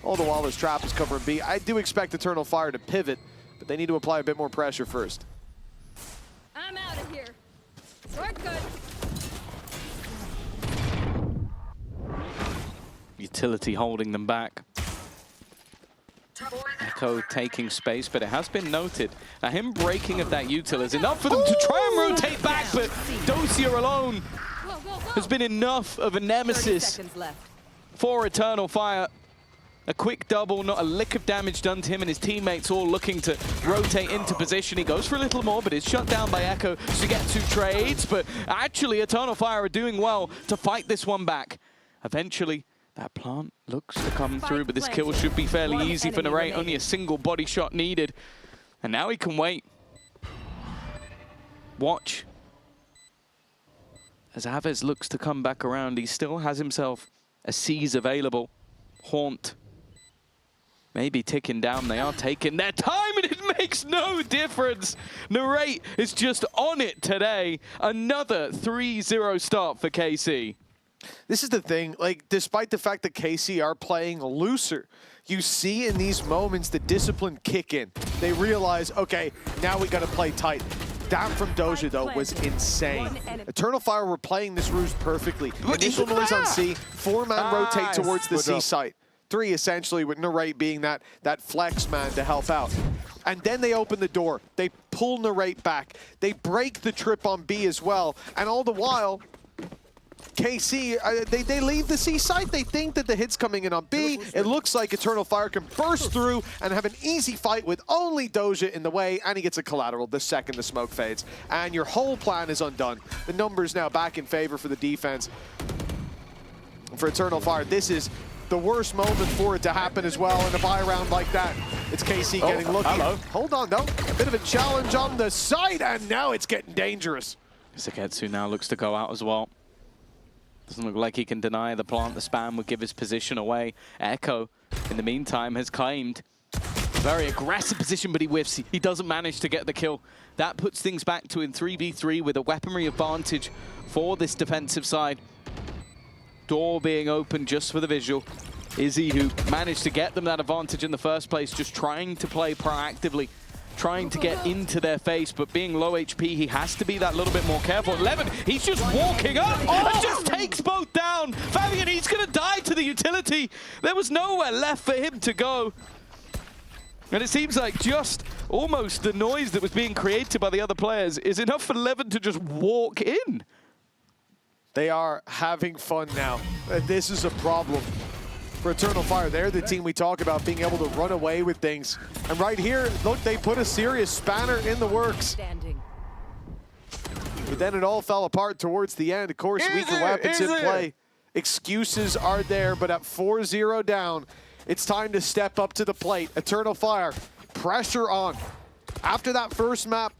All the while his trap is covering B. I do expect Eternal Fire to pivot, but they need to apply a bit more pressure first. I'm out of here. We're good. Utility holding them back. Echo taking space, but it has been noted that him breaking of that util is enough for them to try and rotate back, but Dosia alone has been enough of a nemesis for Eternal Fire. A quick double, not a lick of damage done to him and his teammates, all looking to rotate into position. He goes for a little more, but is shut down by Echo to get 2 trades. But actually, Eternal Fire are doing well to fight this one back. Eventually, that plant looks to come through, but this kill should be fairly easy for Narrate. Only a single body shot needed. And now he can wait. Watch. As Aves looks to come back around, he still has himself a seize available. Haunt. Maybe ticking down. They are taking their time, and it makes no difference. Narrate is just on it today. Another 3-0 start for KC. This is the thing, like, despite the fact that KC are playing looser, you see in these moments the discipline kick in. They realize, okay, now we got to play tight. That from Doja, though, was insane. Eternal Fire were playing this ruse perfectly. Initial noise on C, 4-man rotate towards the C site. 3 essentially, with Narrate being that flex man to help out. And then they open the door. They pull Narrate back. They break the trip on B as well. And all the while, KC, they leave the C site. They think that the hit's coming in on B. It looks like Eternal Fire can burst through and have an easy fight with only Doja in the way, and he gets a collateral the second the smoke fades. And your whole plan is undone. The numbers now back in favor for the defense. For Eternal Fire, this is the worst moment for it to happen as well in a buy round like that. It's KC getting lucky. Hello. Hold on, though. A bit of a challenge on the side, and now it's getting dangerous. Seketsu now looks to go out as well. Doesn't look like he can deny the plant. The spam would give his position away. Echo, in the meantime, has claimed a very aggressive position, but he whiffs. He doesn't manage to get the kill. That puts things back to in 3v3 with a weaponry advantage for this defensive side. Door being open just for the visual. Izzy, who managed to get them that advantage in the first place, just trying to play proactively, trying to get into their face, but being low HP, he has to be that little bit more careful. Levin, he's just walking up and just takes both down. Fabian, he's going to die to the utility. There was nowhere left for him to go. And it seems like just almost the noise that was being created by the other players is enough for Levin to just walk in. They are having fun now. This is a problem for Eternal Fire. They're the team we talk about being able to run away with things. And right here, look, they put a serious spanner in the works. But then it all fell apart towards the end. Of course, weaker weapons in play. Excuses are there, but at 4-0 down, it's time to step up to the plate. Eternal Fire, pressure on. After that first map,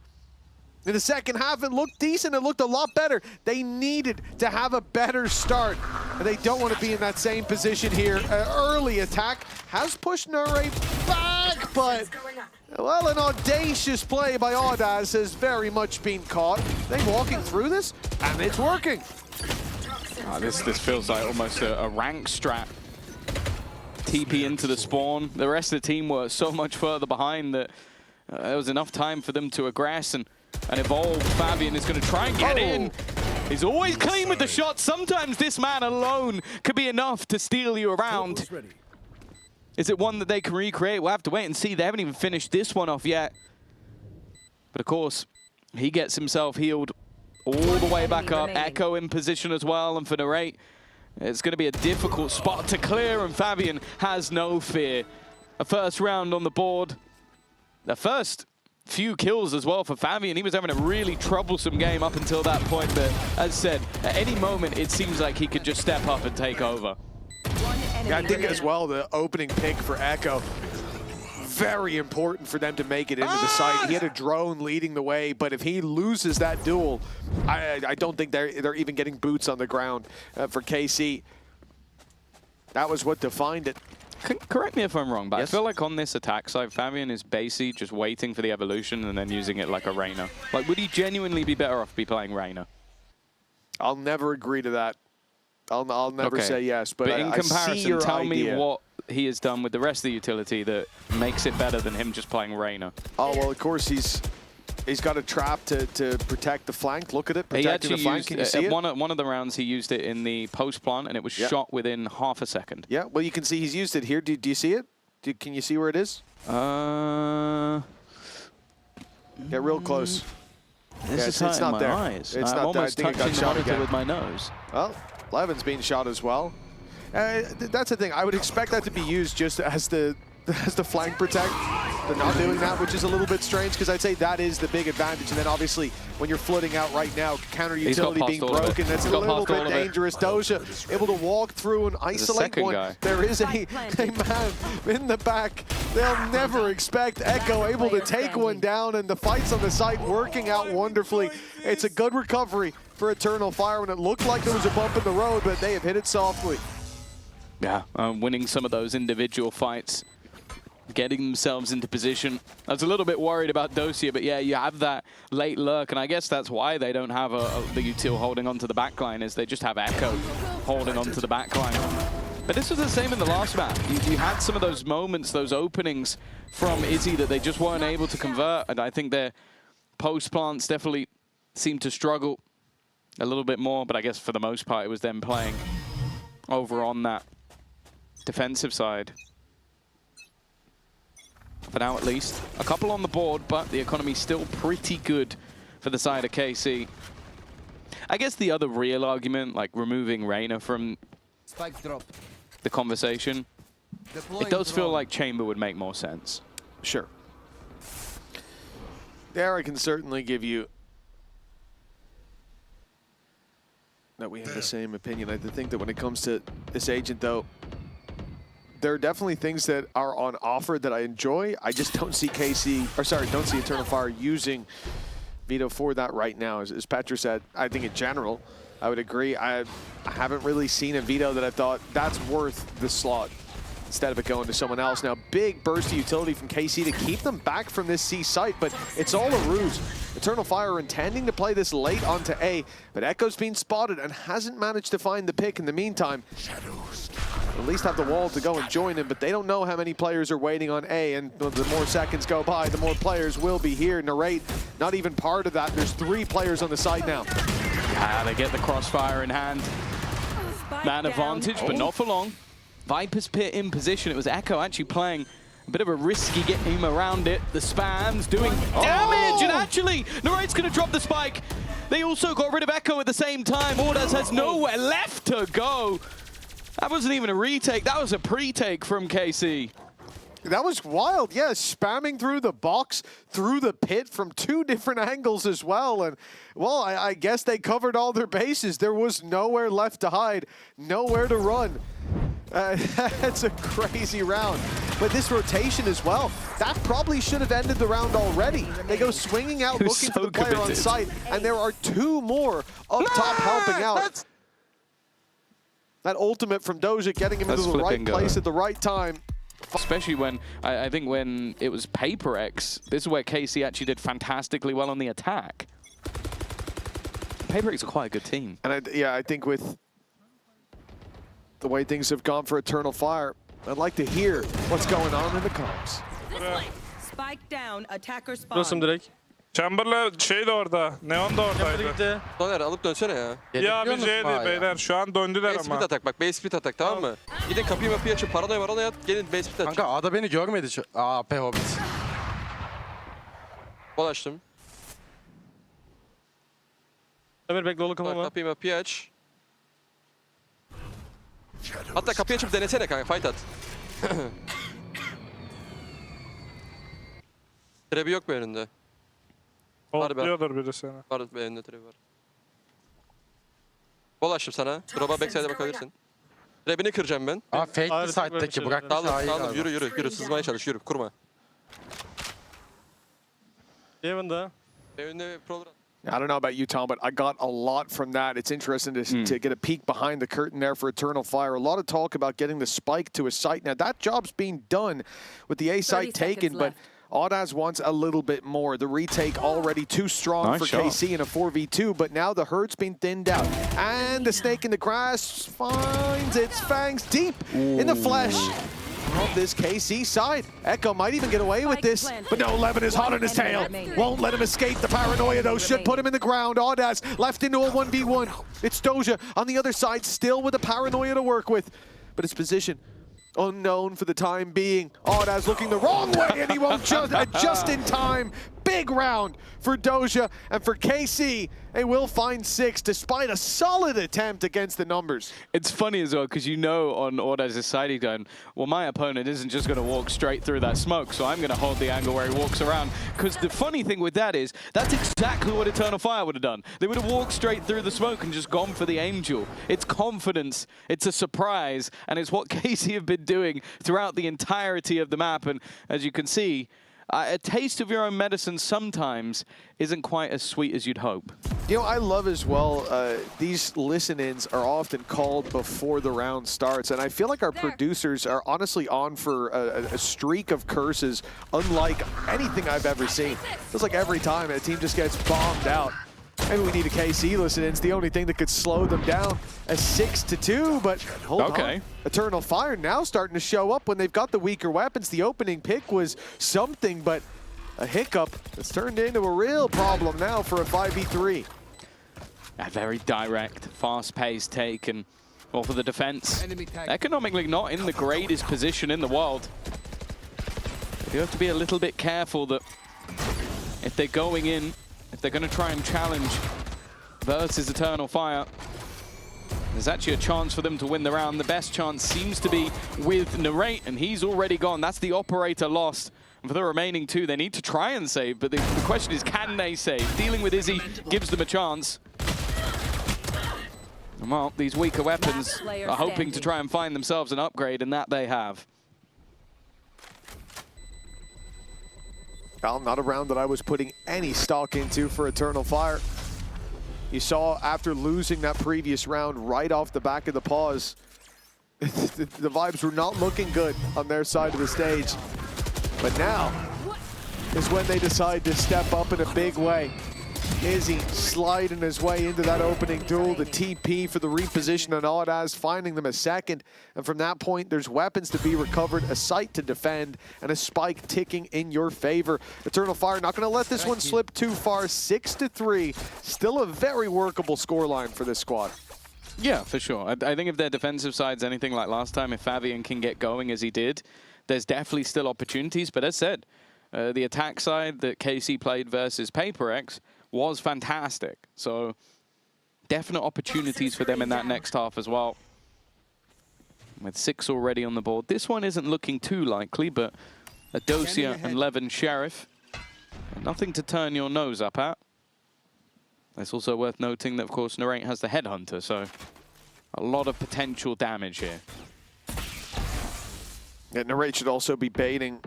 in the second half, it looked decent. It looked a lot better. They needed to have a better start. And they don't want to be in that same position here. Early attack has pushed Narrate back, but, well, an audacious play by Audaz has very much been caught. They walking through this, and it's working. This feels like almost a rank strat. TP into the spawn. The rest of the team were so much further behind that there was enough time for them to aggress and evolve. Fabian is going to try and get in. He's always clean with the shot. Sometimes this man alone could be enough to steal you around. Is it one that they can recreate? We'll have to wait and see. They haven't even finished this one off yet. But of course, he gets himself healed all the way back up. Echo in position as well. And for Narrate, it's going to be a difficult spot to clear. And Fabian has no fear. A first round on the board. The first few kills as well for Fabian. He was having a really troublesome game up until that point, but as said, at any moment it seems like he could just step up and take over. Yeah, I think as well the opening pick for Echo very important for them to make it into the site. He had a drone leading the way, but if he loses that duel, I don't think they're even getting boots on the ground for KC. That was what defined it. Correct me if I'm wrong, but Yes? I feel like on this attack side, Fabian is basically just waiting for the evolution and then using it like a Reyna. Like, would he genuinely be better off be playing Reyna? I'll never agree to that. I'll never say yes, but in I see comparison, your tell idea. me what he has done with the rest of the utility that makes it better than him just playing Reyna. Oh, well, of course, he's got a trap to protect the flank. Look at it, protecting the flank. Can you see it? One of the rounds, he used it in the post plant, and it was shot within half a second. Yeah, well, you can see he's used it here. Do you see it? Can you see where it is? Get real close. This is it's not my there. eyes. It's I'm not there. I almost think it got touching the shot monitor again. with my nose. Well, Levin's being shot as well. That's the thing. I would expect that to be used just as the flank protect. They're not doing that, which is a little bit strange because I'd say that is the big advantage. And then obviously when you're flooding out right now, counter utility being broken, that's a little bit dangerous. Doja able to walk through and isolate one. Guy. There is a man in the back. They'll never expect Echo able to take one down, and the fights on the site working out wonderfully. It's a good recovery for Eternal Fire when it looked like there was a bump in the road, but they have hit it softly. Yeah, winning some of those individual fights, getting themselves into position. I was a little bit worried about Dosia, but yeah, you have that late lurk, and I guess that's why they don't have the util holding onto the backline, is they just have Echo holding onto the backline. But this was the same in the last map. You had some of those moments, those openings from Izzy that they just weren't able to convert, and I think their post plants definitely seemed to struggle a little bit more, but I guess for the most part it was them playing over on that defensive side. For now, at least. A couple on the board, but the economy's still pretty good for the side of KC. I guess the other real argument, like removing Reyna from the conversation, it does feel like Chamber would make more sense. Sure. There I can certainly give you that we have the same opinion. I think that when it comes to this agent, though, there are definitely things that are on offer that I enjoy. I just don't see don't see Eternal Fire using Vito for that right now. As Petra said, I think in general, I would agree. I haven't really seen a Vito that I thought that's worth the slot instead of it going to someone else. Now, big burst of utility from KC to keep them back from this C site, but it's all a ruse. Eternal Fire are intending to play this late onto A, but Echo's been spotted and hasn't managed to find the pick in the meantime. At least have the wall to go and join him, but they don't know how many players are waiting on A, and the more seconds go by, the more players will be here. Narrate, not even part of that. There's 3 players on the site now. Yeah, they get the crossfire in hand. Man advantage, but not for long. Viper's Pit in position. It was Echo actually playing a bit of a risky game around it. The spam's doing damage, and actually, Narrate's going to drop the spike. They also got rid of Echo at the same time. Ordaz has nowhere left to go. That wasn't even a retake. That was a pre-take from KC. That was wild, yeah, spamming through the box, through the pit from 2 different angles as well. And, well, I guess they covered all their bases. There was nowhere left to hide, nowhere to run. That's a crazy round. But this rotation as well, that probably should have ended the round already. They go swinging out, looking for the player on site, and there are 2 more up top helping out. That ultimate from Doja getting him into the right place at the right time. Especially when, I think when it was Paper X, this is where KC actually did fantastically well on the attack. Paper X are quite a good team. And I think with the way things have gone for Eternal Fire, I'd like to hear what's going on in the comms. Spike down, attacker spawn. Burası direkt. Chamber'la şey de orada. Neon da oradaydı. Gitti. Soner alıp dönsene ya. Ya bir C'di beyler. Şu an döndüler Base ama. split atak bak. Base split atak tamam mı? Gidin kapıyı açıp paranoya at. Gelin base split aç. Kanka A'da beni görmedi. AP Hobbit. Bol açtım. Ömer bekle oğlum Bak, ama. kapıyı aç. Hatta kapıyı açıp denesene kanka. Fight at. Trebi yok mu önünde? Diyordur biri sana. Var önünde trebi var. Bol açtım sana. Drop'a backside'e bakabilirsin. Trebini kıracağım ben. Aa fake bir site'deki bırak. Aldım. Yürü. Sızmaya çalış. Yürü. Kurma. Heaven'da. Önüne Prowler. I don't know about you, Tom, but I got a lot from that. It's interesting to get a peek behind the curtain there for Eternal Fire. A lot of talk about getting the spike to a site. Now, that job's being done with the A site taken, but Audaz wants a little bit more. The retake already too strong for KC in a 4v2, but now the herd's been thinned out. And the snake in the grass finds its fangs deep in the flesh of this KC side. Echo might even get away with this, but no, Levin is hot on his tail. Won't let him escape. The paranoia, though, should put him in the ground. Audaz left into a 1v1. It's Doja on the other side, still with the paranoia to work with, but his position unknown for the time being. Audaz looking the wrong way, and he won't just in time. Big round for Doja, and for KC, they will find 6 despite a solid attempt against the numbers. It's funny as well, because you know on Audaz's side he's going, well, my opponent isn't just going to walk straight through that smoke, so I'm going to hold the angle where he walks around. Because the funny thing with that is, that's exactly what Eternal Fire would have done. They would have walked straight through the smoke and just gone for the Angel. It's confidence, it's a surprise, and it's what KC have been doing throughout the entirety of the map. And as you can see, a taste of your own medicine sometimes isn't quite as sweet as you'd hope. You know, I love as well, these listen-ins are often called before the round starts, and I feel like our producers are honestly on for a streak of curses unlike anything I've ever seen. Feels like every time a team just gets bombed out. Maybe we need a KC listen-in. It's the only thing that could slow them down. A 6-2, but hold on. Eternal Fire now starting to show up when they've got the weaker weapons. The opening pick was something, but a hiccup that's turned into a real problem now for a 5v3. A very direct, fast-paced take, and well, for the defense, economically not in the greatest position in the world. You have to be a little bit careful that if they're going in, if they're going to try and challenge versus Eternal Fire, there's actually a chance for them to win the round. The best chance seems to be with Narrate, and he's already gone. That's the operator lost. And for the remaining 2, they need to try and save, but the question is, can they save? Dealing with Izzy gives them a chance. And well, these weaker weapons are hoping to try and find themselves an upgrade, and that they have. Well, not a round that I was putting any stock into for Eternal Fire. You saw after losing that previous round right off the back of the pause, the vibes were not looking good on their side of the stage. But now is when they decide to step up in a big way. Izzy sliding his way into that opening duel, the TP for the reposition on Audaz, finding them a second. And from that point, there's weapons to be recovered, a site to defend, and a spike ticking in your favor. Eternal Fire not going to let this one slip too far. 6-3, still a very workable scoreline for this squad. Yeah, for sure. I think if their defensive side's anything like last time, if Fabian can get going as he did, there's definitely still opportunities. But as said, the attack side that KC played versus PaperX was fantastic. So definite opportunities for them in that next half as well. With 6 already on the board. This one isn't looking too likely, but Adosia and Levin Sheriff, nothing to turn your nose up at. It's also worth noting that, of course, Narrate has the Headhunter, so a lot of potential damage here. Yeah, Narrate should also be baiting.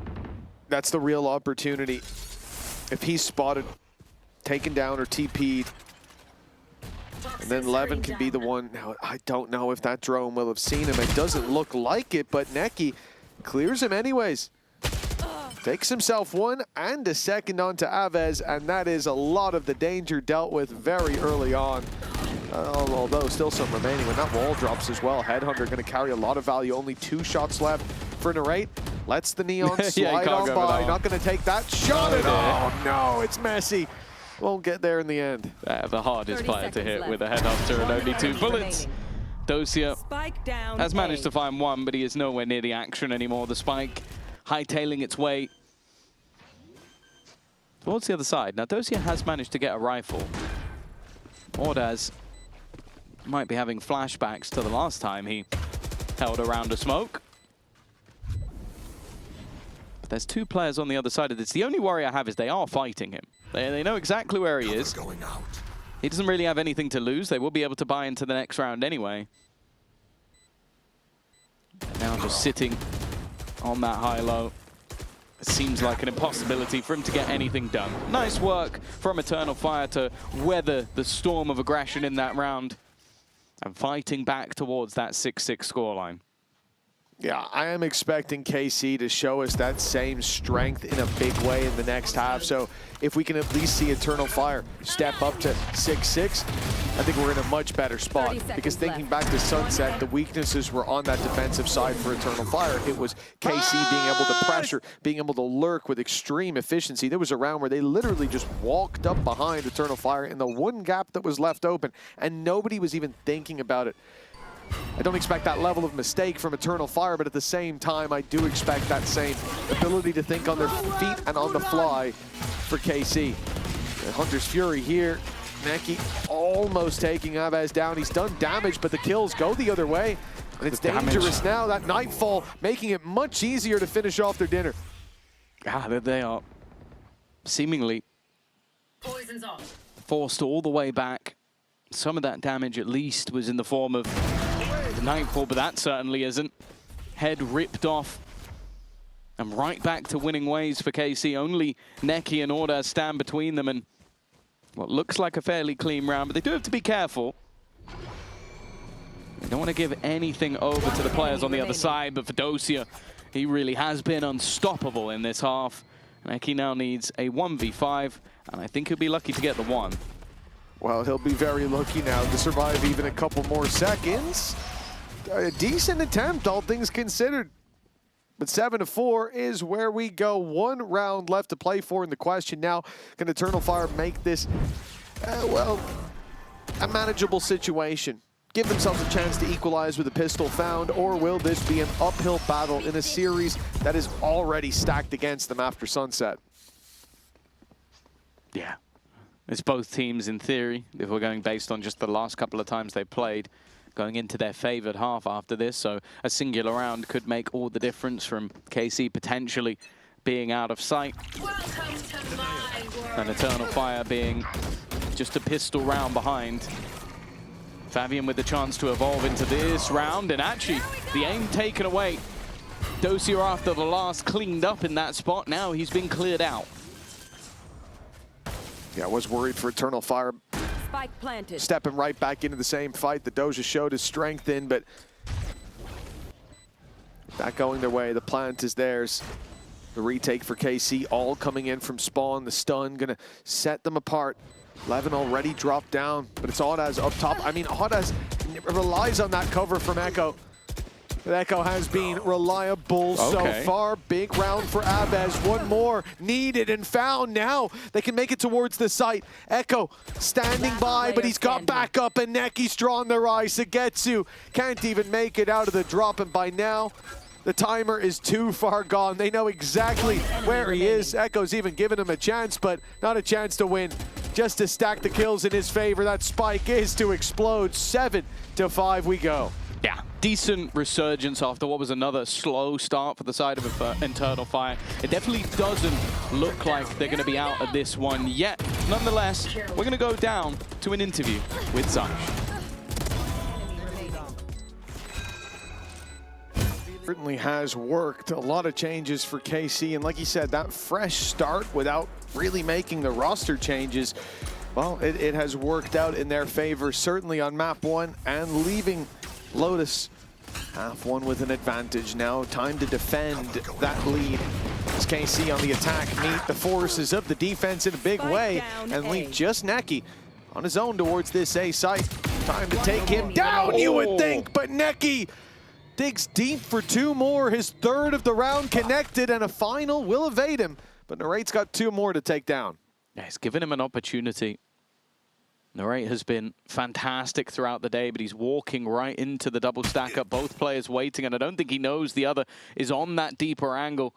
That's the real opportunity. If he's spotted, taken down or TP'd, and then Levin can be the one. Now, I don't know if that drone will have seen him. It doesn't look like it, but Neki clears him anyways. Takes himself 1 and a second onto Aves, and that is a lot of the danger dealt with very early on. Although still some remaining when that wall drops as well. Headhunter going to carry a lot of value. Only 2 shots left for Narrate. Lets the Neon slide on by. Not going to take that shot at all. Oh no, it's messy. Won't get there in the end. The hardest player to hit with a Headhunter and only 2 bullets. Dosia has managed to find 1, but he is nowhere near the action anymore. The spike hightailing its way towards the other side. Now, Dosia has managed to get a rifle. Audaz might be having flashbacks to the last time he held around a smoke. But there's 2 players on the other side of this. The only worry I have is they are fighting him. They know exactly where he is. He doesn't really have anything to lose. They will be able to buy into the next round anyway. And now just sitting on that high-low. seems like an impossibility for him to get anything done. Nice work from Eternal Fire to weather the storm of aggression in that round and fighting back towards that 6-6 scoreline. Yeah, I am expecting KC to show us that same strength in a big way in the next half. So if we can at least see Eternal Fire step up to 6-6, I think we're in a much better spot. Because thinking back to Sunset, the weaknesses were on that defensive side for Eternal Fire. It was KC being able to pressure, being able to lurk with extreme efficiency. There was a round where they literally just walked up behind Eternal Fire in the one gap that was left open, and nobody was even thinking about it. I don't expect that level of mistake from Eternal Fire, but at the same time, I do expect that same ability to think on their feet and on the fly for KC. The Hunter's Fury here. Neki almost taking Avaz down. He's done damage, but the kills go the other way. And it's dangerous now. That Nightfall making it much easier to finish off their dinner. Ah, they are seemingly forced all the way back. Some of that damage, at least, was in the form of the Nightfall, but that certainly isn't. Head ripped off. And right back to winning ways for KC. Only Neki and Orda stand between them, and what looks like a fairly clean round, but they do have to be careful. They don't want to give anything over to the players on the other side, but for Dosia, he really has been unstoppable in this half. Neki now needs a 1v5, and I think he'll be lucky to get the 1. Well, he'll be very lucky now to survive even a couple more seconds. A decent attempt, all things considered. But 7-4 is where we go. 1 round left to play for, and the question now, can Eternal Fire make this, well, a manageable situation? Give themselves a chance to equalize with a pistol found, or will this be an uphill battle in a series that is already stacked against them after Sunset? Yeah. It's both teams, in theory, if we're going based on just the last couple of times they played, going into their favored half after this. So a singular round could make all the difference, from KC potentially being out of sight and Eternal Fire being just a pistol round behind. Fabian with the chance to evolve into this round, and actually the aim taken away. Dosia, after the last, cleaned up in that spot. Now he's been cleared out. Yeah, I was worried for Eternal Fire. Spike planted. Stepping right back into the same fight that Doja showed his strength in, but not going their way. The plant is theirs. The retake for KC, all coming in from spawn. The stun gonna set them apart. Levin already dropped down, but it's Audaz up top. I mean, Audaz relies on that cover from Echo. But Echo has been reliable so far. Big round for Abez. One more needed and found. Now they can make it towards the site. Echo standing by, but he's got back up, and Neki's drawn their eyes. Sugetsu can't even make it out of the drop, and by now, the timer is too far gone. They know exactly where he is. Echo's even given him a chance, but not a chance to win. Just to stack the kills in his favor. That spike is to explode. 7-5 we go. Yeah, decent resurgence after what was another slow start for the side of Eternal Fire. It definitely doesn't look like they're going to be out of this one yet. Nonetheless, we're going to go down to an interview with Zash. Certainly has worked. A lot of changes for KC, and like you said, that fresh start without really making the roster changes, well, it has worked out in their favor, certainly on map 1, and leaving Lotus half 1 with an advantage. Now time to defend that lead as KC on the attack meet the forces of the defense in a big way and leave just Neki on his own towards this A site. Time to take him down, you would think, but Neki digs deep for 2 more, his 3rd of the round connected, and a final will evade him, but Narrate's got 2 more to take down. Yeah, it's given him an opportunity. Narrate has been fantastic throughout the day, but he's walking right into the double stack up. Both players waiting, and I don't think he knows the other is on that deeper angle.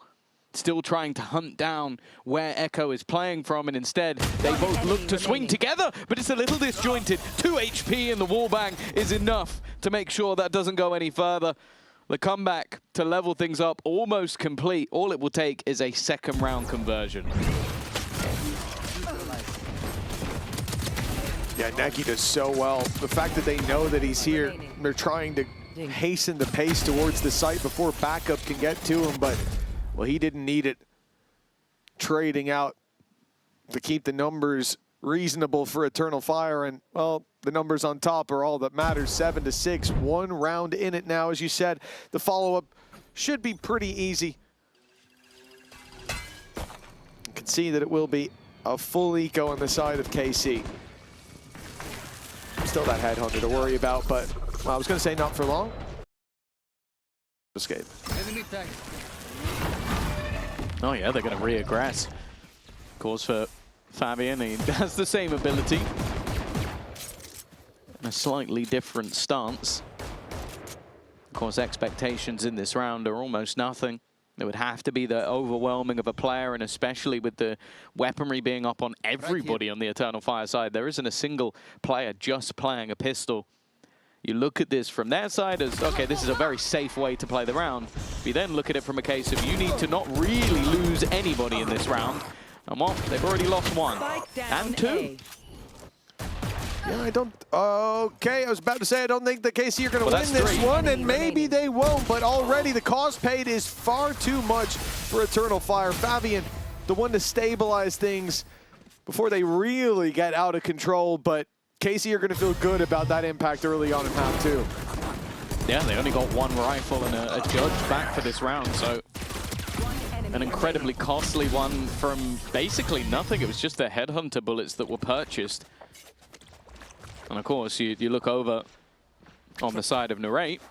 Still trying to hunt down where Echo is playing from, and instead they both look to swing together, but it's a little disjointed. 2 HP and the wallbang is enough to make sure that doesn't go any further. The comeback to level things up almost complete. All it will take is a 2nd round conversion. Yeah, Neki does so well. The fact that they know that he's here, they're trying to hasten the pace towards the site before backup can get to him, but, well, he didn't need it. trading out to keep the numbers reasonable for Eternal Fire, and well, the numbers on top are all that matters. 7-6, 1 round in it now. As you said, the follow-up should be pretty easy. You can see that it will be a full eco on the side of KC. Still that headhunter to worry about, but well, I was going to say not for long. Escape. Oh yeah, they're going to re-aggress. Of course, for Fabian, he has the same ability. A slightly different stance. Of course, expectations in this round are almost nothing. It would have to be the overwhelming of a player, and especially with the weaponry being up on everybody on the Eternal Fire side. There isn't a single player just playing a pistol. You look at this from their side as, okay, this is a very safe way to play the round. We then look at it from a case of you need to not really lose anybody in this round. And well, they've already lost 1 and 2. Yeah, I don't... Okay, I was about to say I don't think the KC are going to Well, win that's this 3. one, and maybe they won't, but already the cost paid is far too much for Eternal Fire. Fabian, the one to stabilize things before they really get out of control, but KC are going to feel good about that impact early on in half 2. Yeah, they only got 1 rifle and a judge back for this round, so an incredibly costly one from basically nothing. It was just the headhunter bullets that were purchased. And of course, you look over on the side of Narrate,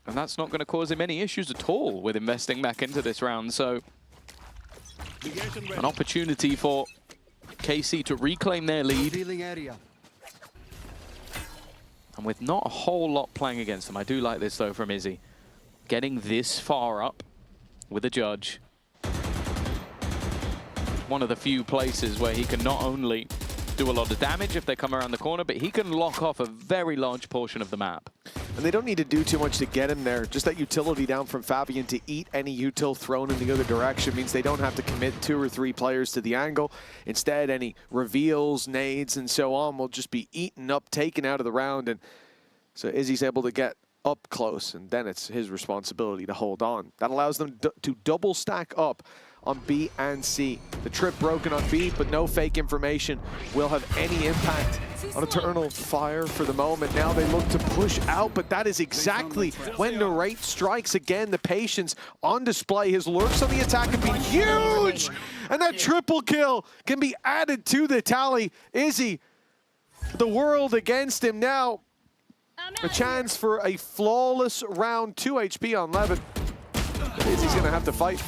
and that's not going to cause him any issues at all with investing back into this round. So an opportunity for KC to reclaim their lead. And with not a whole lot playing against them. I do like this, though, from Izzy. Getting this far up with a judge. One of the few places where he can not only do a lot of damage if they come around the corner, but he can lock off a very large portion of the map. And they don't need to do too much to get him there. Just that utility down from Fabian to eat any util thrown in the other direction means they don't have to commit 2 or 3 players to the angle. Instead, any reveals, nades, and so on will just be eaten up, taken out of the round. And so Izzy's able to get up close, and then it's his responsibility to hold on. That allows them to double stack up on B and C. The trip broken on B, but no fake information will have any impact on Eternal Fire for the moment. Now they look to push out, but that is exactly when Narrate strikes again. The patience on display. His lurks on the attack have been huge, and that triple kill can be added to the tally. Izzy, the world against him now. A chance for a flawless round. 2 HP on Levin. Izzy's going to have to fight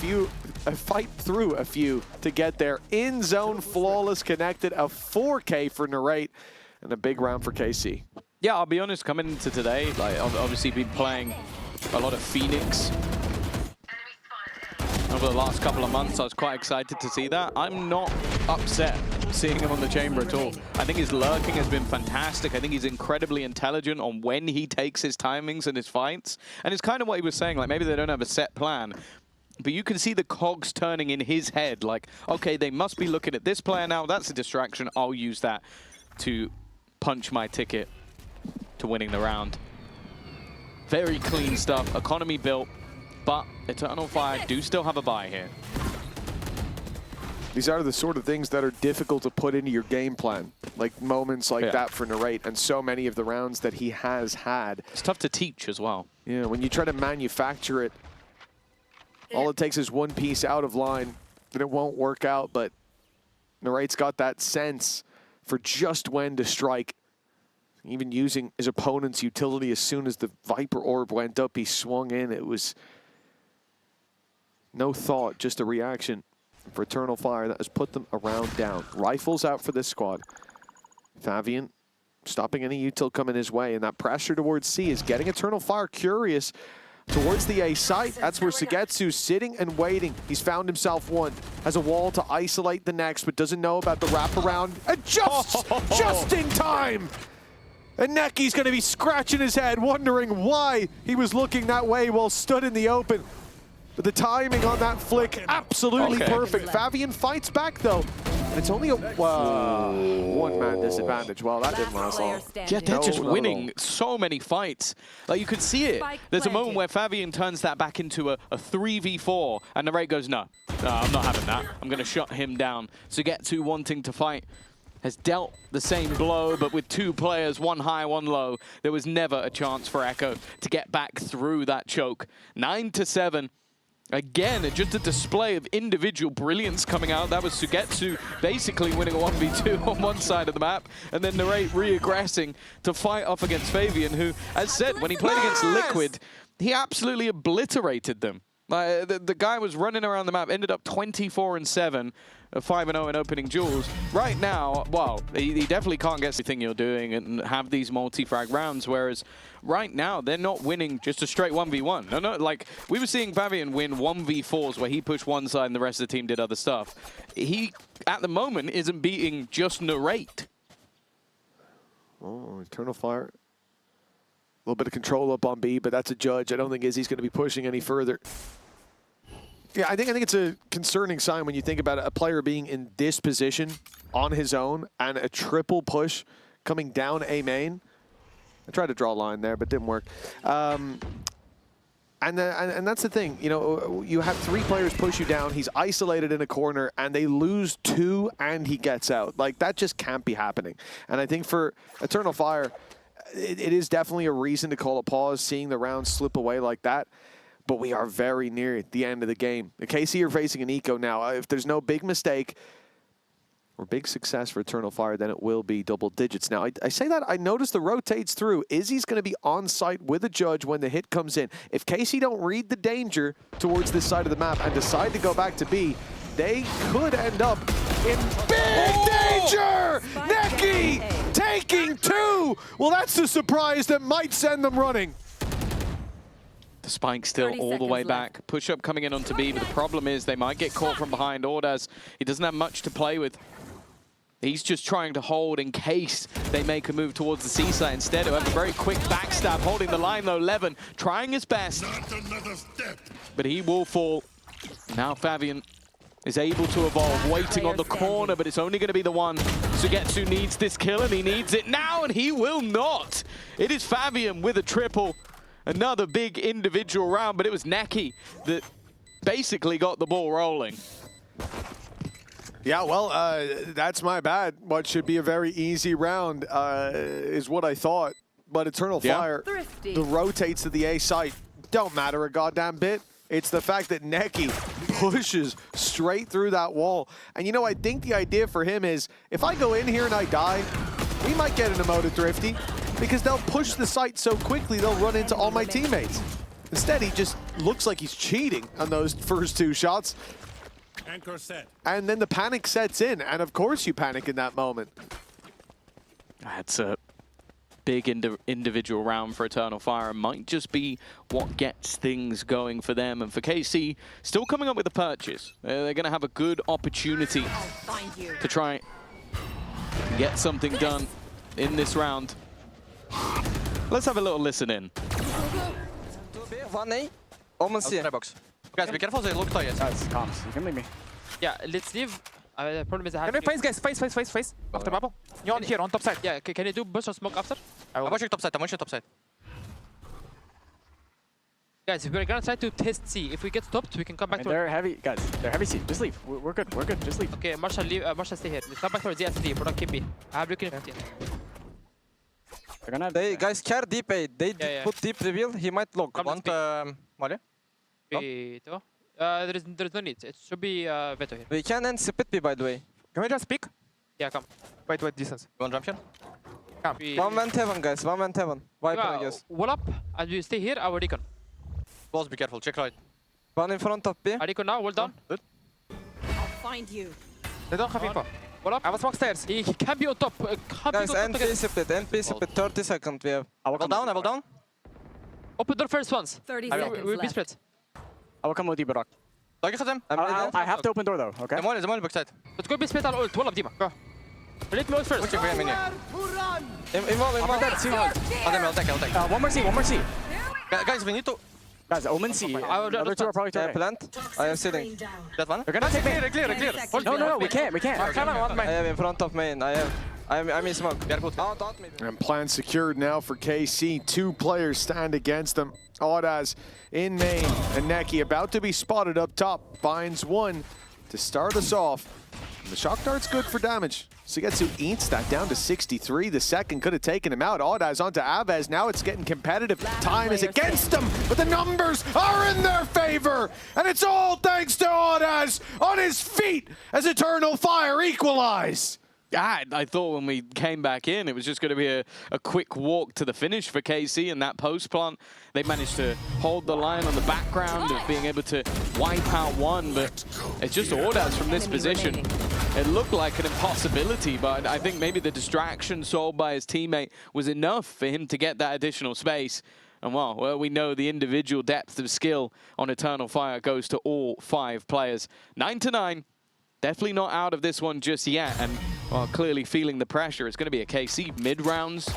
through a few to get there. In zone, flawless, connected, a 4K for Narrate, and a big round for KC. Yeah, I'll be honest, coming into today, like I've obviously been playing a lot of Phoenix over the last couple of months. I was quite excited to see that. I'm not upset seeing him on the chamber at all. I think his lurking has been fantastic. I think he's incredibly intelligent on when he takes his timings and his fights. And it's kind of what he was saying, like maybe they don't have a set plan, but you can see the cogs turning in his head, like, okay, they must be looking at this player now. That's a distraction. I'll use that to punch my ticket to winning the round. Very clean stuff. Economy built, but Eternal Fire do still have a buy here. These are the sort of things that are difficult to put into your game plan, like moments like that for Narrate, and so many of the rounds that he has had. It's tough to teach as well. Yeah, when you try to manufacture it, all it takes is one piece out of line, and it won't work out, but Narrate's got that sense for just when to strike. Even using his opponent's utility as soon as the Viper Orb went up, he swung in. It was no thought, just a reaction for Eternal Fire that has put them around down. Rifles out for this squad. Fabian stopping any util coming his way, and that pressure towards C is getting Eternal Fire curious towards the A site. That's where Sugetsu's sitting and waiting. He's found himself one. Has a wall to isolate the next, but doesn't know about the wraparound. And just in time! And Neki's going to be scratching his head, wondering why he was looking that way while stood in the open. But the timing on that flick, absolutely perfect. Fabian fights back, though. And it's only a one man disadvantage. Well, that didn't last long. Yeah, they're just not at winning all. so many fights. Like, you could see it. There's a moment where Fabian turns that back into a 3v4, and Narrate goes, no, I'm not having that. I'm going to shut him down. Sugetsu wanting to fight has dealt the same blow, but with two players, one high, one low, there was never a chance for Echo to get back through that choke. 9-7. Again, just a display of individual brilliance coming out. That was Sugetsu basically winning a 1v2 on one side of the map, and then Narrate re-aggressing to fight off against Fabian, who, as said, when he played against Liquid, he absolutely obliterated them. The guy was running around the map, ended up 24-7, 5-0 in opening duels. Right now, well, he definitely can't get everything you're doing and have these multi-frag rounds, whereas right now, they're not winning just a straight 1v1. No, like, we were seeing Fabian win 1v4s where he pushed one side and the rest of the team did other stuff. He, at the moment, isn't beating just Narrate. Oh, Eternal Fire. A little bit of control up on B, but that's a judge. I don't think Izzy's going to be pushing any further. Yeah, I think it's a concerning sign when you think about a player being in this position on his own and a triple push coming down A main. I tried to draw a line there, but didn't work. And that's the thing. You know, you have three players push you down. He's isolated in a corner, and they lose two, and he gets out. Like, that just can't be happening. And I think for Eternal Fire, it is definitely a reason to call a pause, seeing the round slip away like that. But we are very near the end of the game. The KC are facing an eco now. If there's no big mistake or big success for Eternal Fire, then it will be double digits. Now, I say that, I noticed the rotates through. Izzy's going to be on site with a judge when the hit comes in. If KC don't read the danger towards this side of the map and decide to go back to B, they could end up in big danger! Neki taking two! Well, that's the surprise that might send them running. The spike still all the way back. Push-up coming in onto B, but the problem is they might get caught from behind. Ordaz, he doesn't have much to play with. He's just trying to hold in case they make a move towards the C site instead. He'll have a very quick backstab, holding the line though. Levin trying his best, but he will fall. Now Fabian is able to evolve, waiting on the corner, but it's only going to be the one. Sugetsu needs this kill, and he needs it now, and he will not. It is Fabian with a triple. Another big individual round, but it was Neki that basically got the ball rolling. Yeah, well, that's my bad. What should be a very easy round is what I thought. But Eternal Fire, the rotates to the A site, don't matter a goddamn bit. It's the fact that Neki pushes straight through that wall. And you know, I think the idea for him is, if I go in here and I die, we might get an emoted Thrifty, because they'll push the site so quickly they'll run into all my teammates. Instead, he just looks like he's cheating on those first two shots. Anchor set. And then the panic sets in, and of course you panic in that moment. That's a big individual round for Eternal Fire, and might just be what gets things going for them. And for KC, still coming up with a purchase. They're going to have a good opportunity to try and get something done in this round. Let's have a little listen in. 1A, Omen C. Box. Guys, be careful, they look tired. Guys, comms. You can leave me. Yeah, let's leave. The problem is I have Can we face, guys? Face. After bubble. You're on here, on top side. Yeah, can you do burst or smoke after? I'm watching top side, top side. Guys, we're gonna try to test C. If we get stopped, we can come back to They're heavy, guys. They're heavy C. Just leave. We're good. Just leave. Okay, Marshall, leave. Marshall, stay here. Let's come back towards the S3. We're not keep B. I have looking 15. They're gonna. They guys care deep A. They put deep reveal. He might lock. Want Molly? There's no need. It should be Veto here. We can end split B, by the way. Can we just pick? Yeah, come. Wait, distance. You want jump here? Come. One went heaven, guys. One went heaven. Viper, I guess. Wall up, and you stay here. I will recon. Boss, be careful. Check right. One in front of B. I recon now. Wall down. Good. I'll find you. They don't have info. Wall up. I will smoke stairs. He can be on top. Guys, NP split. 30 seconds we have. I will down. Open door first once. 30 We'll seconds be left. split. I will come with you, Barak. I have to open door though, okay? I'm on backside. Let's go be split. I'll ult. Wall up, Dima. Go. Let me ult first. Watching for him in here. Involve. I'll take. One more C. Guys, we need to... Guys, Omen C. Other two are probably turning. Plant. I am sitting. That one? They're gonna take me. Clear. No, we can't. I have in front of main. I have... I'm in smoke. We are good. And plan secured now for KC. 2 players stand against them. Audaz in main, and Neki about to be spotted up top. Binds one to start us off. And the shock dart's good for damage. Sugetsu eats that down to 63. The second could have taken him out. Audaz onto Avez. Now it's getting competitive. Time is against them, but the numbers are in their favor. And it's all thanks to Audaz on his feet as Eternal Fire equalize. I thought when we came back in, it was just going to be a quick walk to the finish for KC and that post plant. They managed to hold the line on the background of being able to wipe out one, but it's just Audaz from this position. It looked like an impossibility, but I think maybe the distraction sold by his teammate was enough for him to get that additional space. And well, we know the individual depth of skill on Eternal Fire goes to all 5 players. 9-9. Definitely not out of this one just yet, and well, clearly feeling the pressure. It's going to be a KC mid-rounds,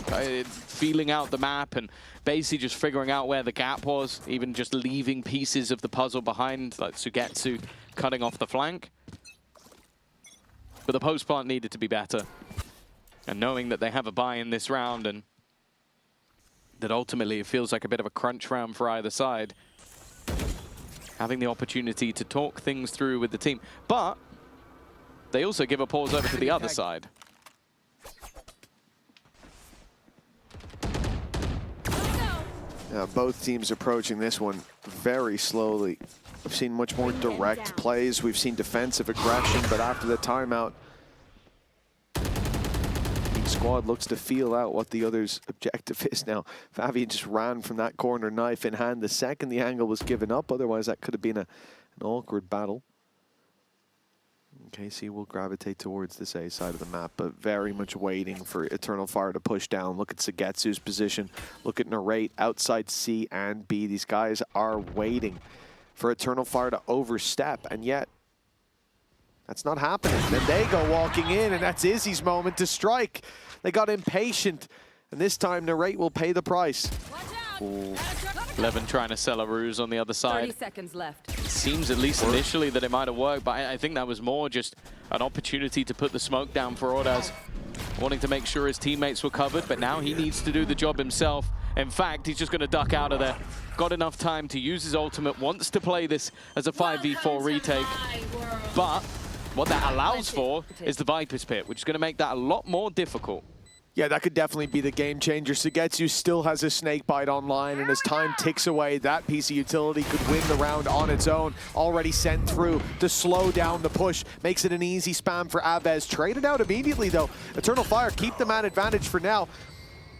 feeling out the map and basically just figuring out where the gap was, even just leaving pieces of the puzzle behind, like Sugetsu cutting off the flank. But the post plant needed to be better. And knowing that they have a buy in this round and that ultimately it feels like a bit of a crunch round for either side, having the opportunity to talk things through with the team. But they also give a pause over to the other side. Both teams approaching this one very slowly. We've seen much more direct plays. We've seen defensive aggression, but after the timeout, each squad looks to feel out what the other's objective is now. Favi just ran from that corner, knife in hand. The second the angle was given up, otherwise that could have been an awkward battle. KC will gravitate towards this A side of the map, but very much waiting for Eternal Fire to push down. Look at Sugetsu's position. Look at Narrate outside C and B. These guys are waiting for Eternal Fire to overstep, and yet that's not happening. Then they go walking in, and that's Izzy's moment to strike. They got impatient, and this time Narrate will pay the price. Ooh. Levin trying to sell a ruse on the other side. 30 seconds left. It seems at least initially that it might have worked, but I think that was more just an opportunity to put the smoke down for Audaz, wanting to make sure his teammates were covered, but now he needs to do the job himself. In fact, he's just going to duck out of there. Got enough time to use his ultimate, wants to play this as a 5v4 retake, but what that allows for is the Viper's Pit, which is going to make that a lot more difficult. Yeah, that could definitely be the game changer. Sugetsu still has a snake bite online, and as time ticks away, that piece of utility could win the round on its own. Already sent through to slow down the push. Makes it an easy spam for Avez. Traded out immediately, though. Eternal Fire keep the man advantage for now.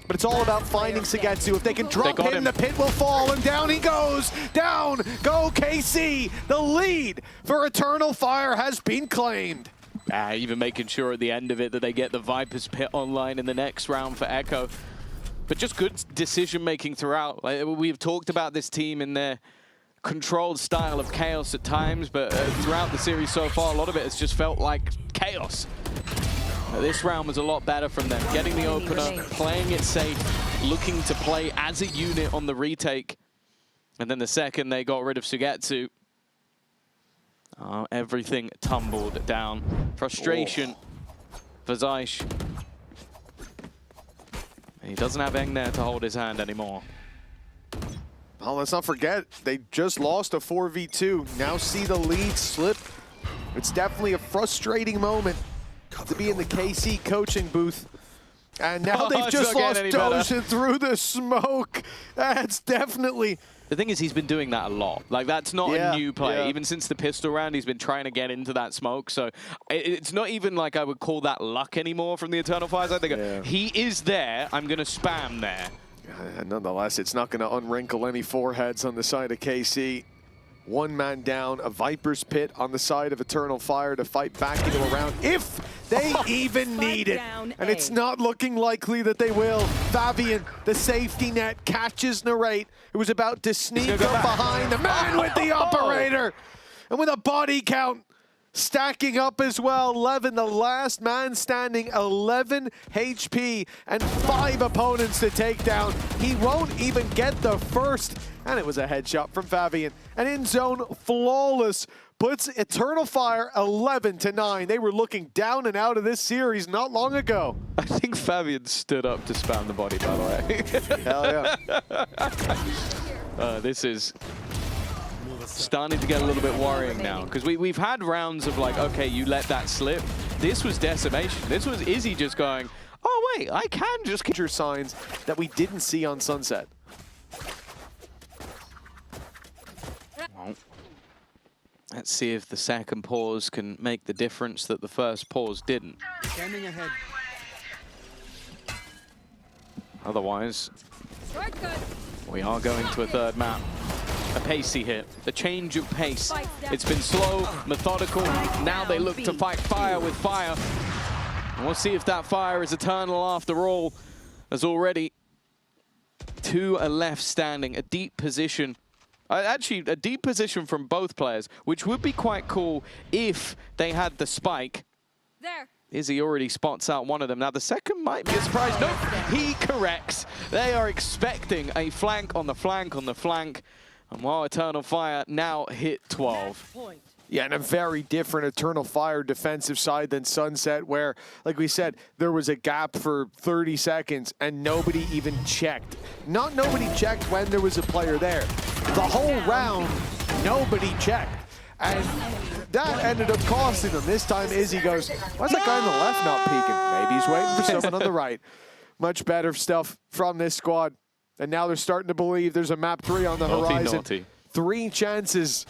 But it's all about finding Sugetsu. If they can drop him, the pit will fall, and down he goes. Down go KC. The lead for Eternal Fire has been claimed. Even making sure at the end of it that they get the Viper's Pit online in the next round for Echo. But just good decision-making throughout. We've talked about this team in their controlled style of chaos at times, but throughout the series so far, a lot of it has just felt like chaos. This round was a lot better from them. Getting the opener, playing it safe, looking to play as a unit on the retake. And then the second they got rid of Sugetsu, everything tumbled down. Frustration for Zeish. He doesn't have Eng there to hold his hand anymore. Well, let's not forget, they just lost a 4v2. Now see the lead slip. It's definitely a frustrating moment to be in the KC coaching booth. And now they've just lost Doja through the smoke. That's definitely... The thing is, he's been doing that a lot. Like, that's not a new play. Even since the pistol round, he's been trying to get into that smoke. So it's not even like I would call that luck anymore from the Eternal Fire side. They go, he is there, I'm going to spam there. Nonetheless, it's not going to unwrinkle any foreheads on the side of KC. One man down, a Viper's Pit on the side of Eternal Fire to fight back into a round, if they even need it. And it's not looking likely that they will. Fabian, the safety net, catches Narrate, who was about to sneak up behind the man with the operator. And with a body count stacking up as well. Levin, the last man standing, 11 HP and 5 opponents to take down. He won't even get the first, and it was a headshot from Fabian. And in zone, flawless, puts Eternal Fire 11-9. They were looking down and out of this series not long ago. I think Fabian stood up to spam the body, by the way. Hell yeah. This is starting to get a little bit worrying now, because we've had rounds of like, okay, you let that slip. This was decimation. This was Izzy just going, oh wait, I can just Major signs that we didn't see on Sunset. Well, let's see if the second pause can make the difference that the first pause didn't. Standing ahead. Otherwise, Start good. we are going to a third map. A pacey hit, a change of pace. It's been slow, methodical. Now they look to fight fire with fire. And we'll see if that fire is eternal after all. There's already 2 are left standing, a deep position. Actually, a deep position from both players, which would be quite cool if they had the spike. There. Izzy already spots out one of them. Now the second might be a surprise. Nope, he corrects. They are expecting a flank on the flank on the flank. And while Eternal Fire now hit 12. Yeah, and a very different Eternal Fire defensive side than Sunset, where, like we said, there was a gap for 30 seconds and nobody even checked. Not nobody checked when there was a player there. The whole round, nobody checked. And that ended up costing them. This time Izzy goes, why's that guy on the left not peeking? Maybe he's waiting for someone on the right. Much better stuff from this squad. And now they're starting to believe there's a map 3 on the horizon. Naughty. 3 chances.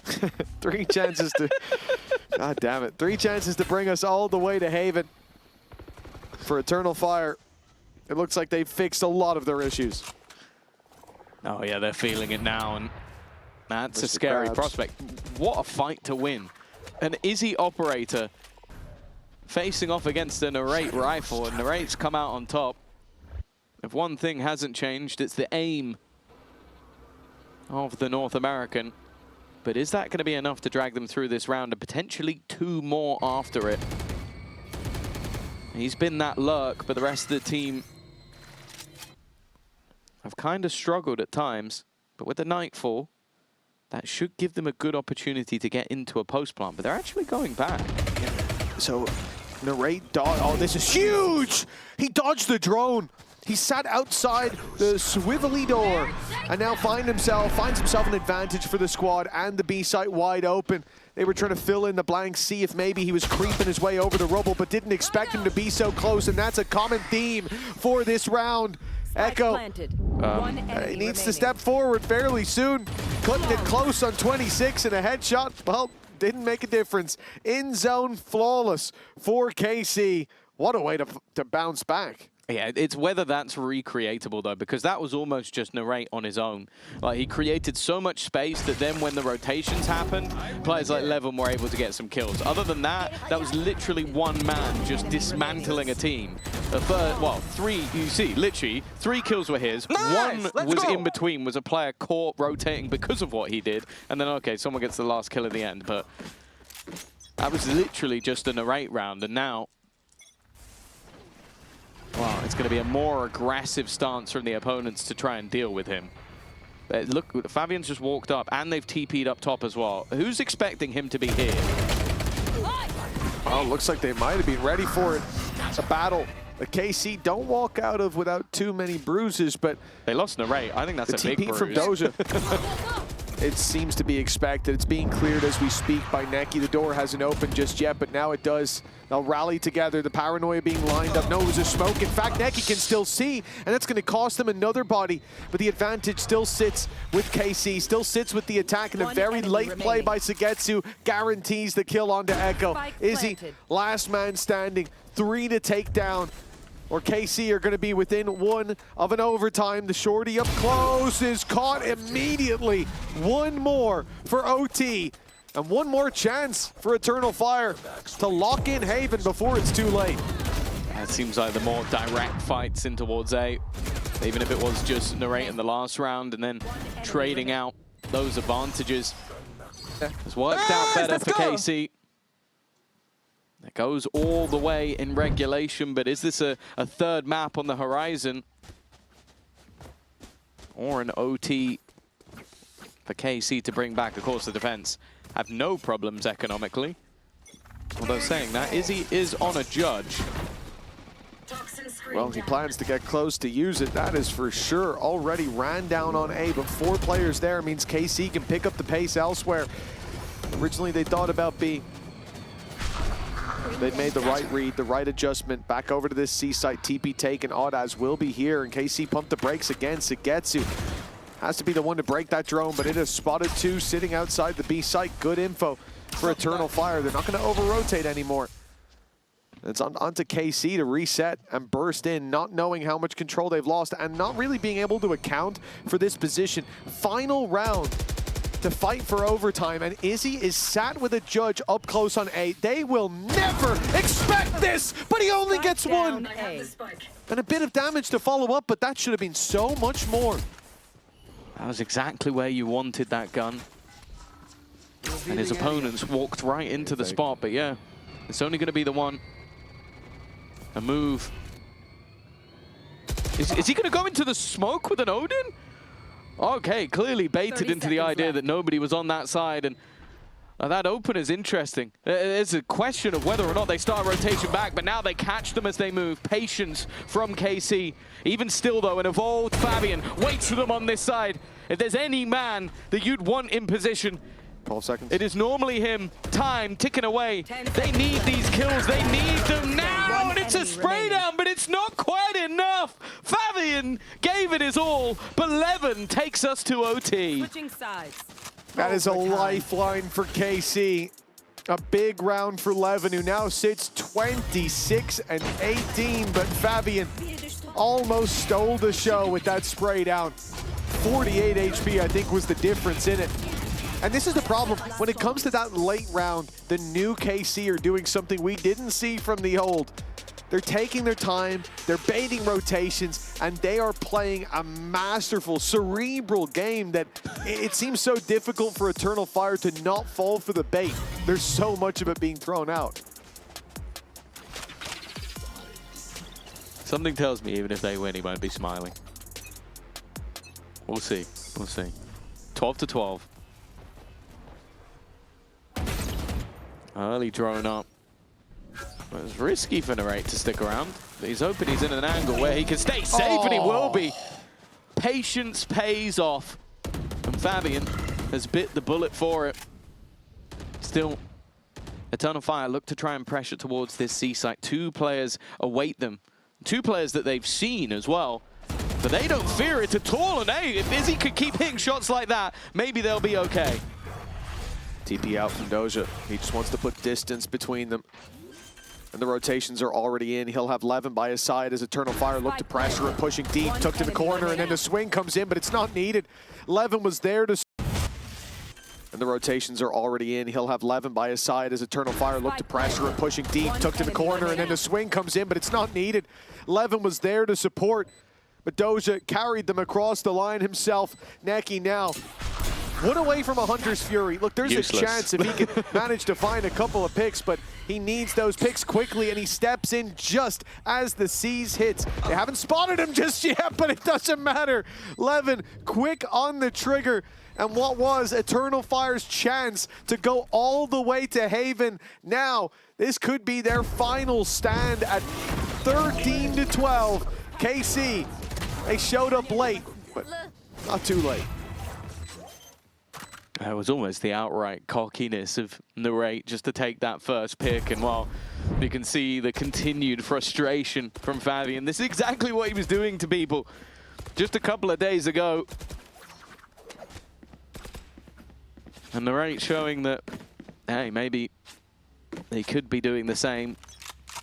3 chances to... God damn it. 3 chances to bring us all the way to Haven. For Eternal Fire, it looks like they've fixed a lot of their issues. Oh yeah, they're feeling it now, and that's a scary prospect. What a fight to win. An Izzy operator facing off against a Narrate rifle, and Narrate's come out on top. If one thing hasn't changed, it's the aim of the North American. But is that going to be enough to drag them through this round, and potentially 2 more after it? He's been that lurk, but the rest of the team have kind of struggled at times. But with the Nightfall, that should give them a good opportunity to get into a post plant. But they're actually going back. So, Narrate dodged. Oh, this is huge! He dodged the drone. He sat outside the swivelly door and now finds himself an advantage for the squad, and the B site wide open. They were trying to fill in the blanks, see if maybe he was creeping his way over the rubble, but didn't expect him to be so close, and that's a common theme for this round. Echo he needs to step forward fairly soon. Cutting it close on 26 and a headshot, well, didn't make a difference. In zone, flawless for KC. What a way to bounce back. Yeah, it's whether that's recreatable, though, because that was almost just Narrate on his own. Like, he created so much space that then when the rotations happened, players like Levin were able to get some kills. Other than that, that was literally one man just dismantling a team. The third, well, 3, you see, literally, 3 kills were his. Nice! One was in between, was a player caught rotating because of what he did. And then, okay, someone gets the last kill at the end. But that was literally just a Narrate round, and now... Well, it's going to be a more aggressive stance from the opponents to try and deal with him. Look, Fabian's just walked up, and they've TP'd up top as well. Who's expecting him to be here? Oh, looks like they might have been ready for it. It's a battle the KC don't walk out of without too many bruises, but... They lost Narrate. I think that's a big bruise. The TP from Doja. It seems to be expected. It's being cleared as we speak by Neki. The door hasn't opened just yet, but now it does. They'll rally together. The paranoia being lined up. No, it was a smoke. In fact, Neki can still see, and that's going to cost them another body. But the advantage still sits with KC, still sits with the attack, and a very late play by Sugetsu guarantees the kill onto Echo. Izzy, last man standing, 3 to take down. Or KC are going to be within 1 of an overtime. The shorty up close is caught immediately. 1 more for OT. And 1 more chance for Eternal Fire to lock in Haven before it's too late. That seems like the more direct fights in towards A. Even if it was just Narrate in the last round and then trading out those advantages. It's worked out better for KC. It goes all the way in regulation, but is this a third map on the horizon? Or an OT for KC to bring back? Of course, the defense have no problems economically. Although saying that, Izzy is on a judge. Well, he plans to get close to use it, that is for sure. Already ran down on A, but 4 players there means KC can pick up the pace elsewhere. Originally, they thought about B. They made the right read, the right adjustment. Back over to this C site, TP taken. Audaz will be here, and KC pumped the brakes again. Sugetsu has to be the one to break that drone, but it has spotted 2 sitting outside the B site. Good info for Eternal Fire. They're not going to over-rotate anymore. It's onto KC to reset and burst in, not knowing how much control they've lost and not really being able to account for this position. Final round to fight for overtime, and Izzy is sat with a judge up close on A. They will never expect this, but he only gets 1. And a bit of damage to follow up, but that should have been so much more. That was exactly where you wanted that gun. And his opponents walked right into the spot, but yeah, it's only going to be the one. A move. Is he going to go into the smoke with an Odin? Okay, clearly baited into the idea that nobody was on that side, and that open is interesting. It's a question of whether or not they start rotation back, but now they catch them as they move. Patience from KC. Even still, though, an evolved Fabian waits for them on this side. If there's any man that you'd want in position, 12 seconds. it is normally him. Time ticking away. They need these kills. They need them now. And it's a spray down, but it's not quite enough. Fabian gave it his all, but Levin takes us to OT. Switching sides. That is a lifeline for KC. A big round for Levin, who now sits 26 and 18, but Fabian almost stole the show with that spray down. 48 HP, I think, was the difference in it. And this is the problem. When it comes to that late round, the new KC are doing something we didn't see from the old. They're taking their time, they're baiting rotations, and they are playing a masterful, cerebral game that it seems so difficult for Eternal Fire to not fall for the bait. There's so much of it being thrown out. Something tells me even if they win, he won't be smiling. We'll see. We'll see. 12-12. Early drone up. It was risky for Narrate to stick around. He's hoping he's in an angle where he can stay safe, and he will be. Patience pays off. And Fabian has bit the bullet for it. Still, Eternal Fire look to try and pressure towards this C site. 2 players await them. 2 players that they've seen as well. But they don't fear it at all. And hey, if Izzy could keep hitting shots like that, maybe they'll be okay. TP out from Doja. He just wants to put distance between them. And the rotations are already in. He'll have Levin by his side as Eternal Fire look to pressure and pushing deep. Took to the corner, and then the swing comes in, but it's not needed. Levin was there to... And the rotations are already in. He'll have Levin by his side as Eternal Fire look to pressure and pushing deep. Took to the corner, and then the swing comes in, but it's not needed. Levin was there to support, but Doja carried them across the line himself. Neki now 1 away from a Hunter's Fury. Look, there's Useless. a chance if he can manage to find a couple of picks, but he needs those picks quickly, and he steps in just as the C's hits. They haven't spotted him just yet, but it doesn't matter. Levin, quick on the trigger, and what was Eternal Fire's chance to go all the way to Haven. Now, this could be their final stand at 13-12. KC, they showed up late, but not too late. It was almost the outright cockiness of Narrate just to take that first pick, and while you can see the continued frustration from Fabian, this is exactly what he was doing to people just a couple of days ago. And Narrate showing that, hey, maybe they could be doing the same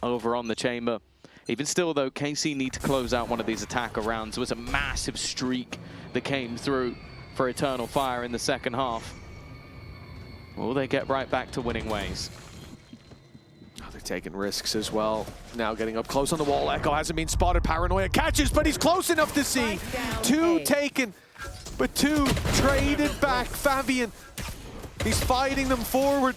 over on the chamber. Even still, though, KC need to close out one of these attacker rounds. There was a massive streak that came through for Eternal Fire in the second half. Will they get right back to winning ways? Oh, they're taking risks as well. Now getting up close on the wall. Echo hasn't been spotted. Paranoia catches, but he's close enough to see. 2 taken, but 2 traded back. Fabian, he's fighting them forward.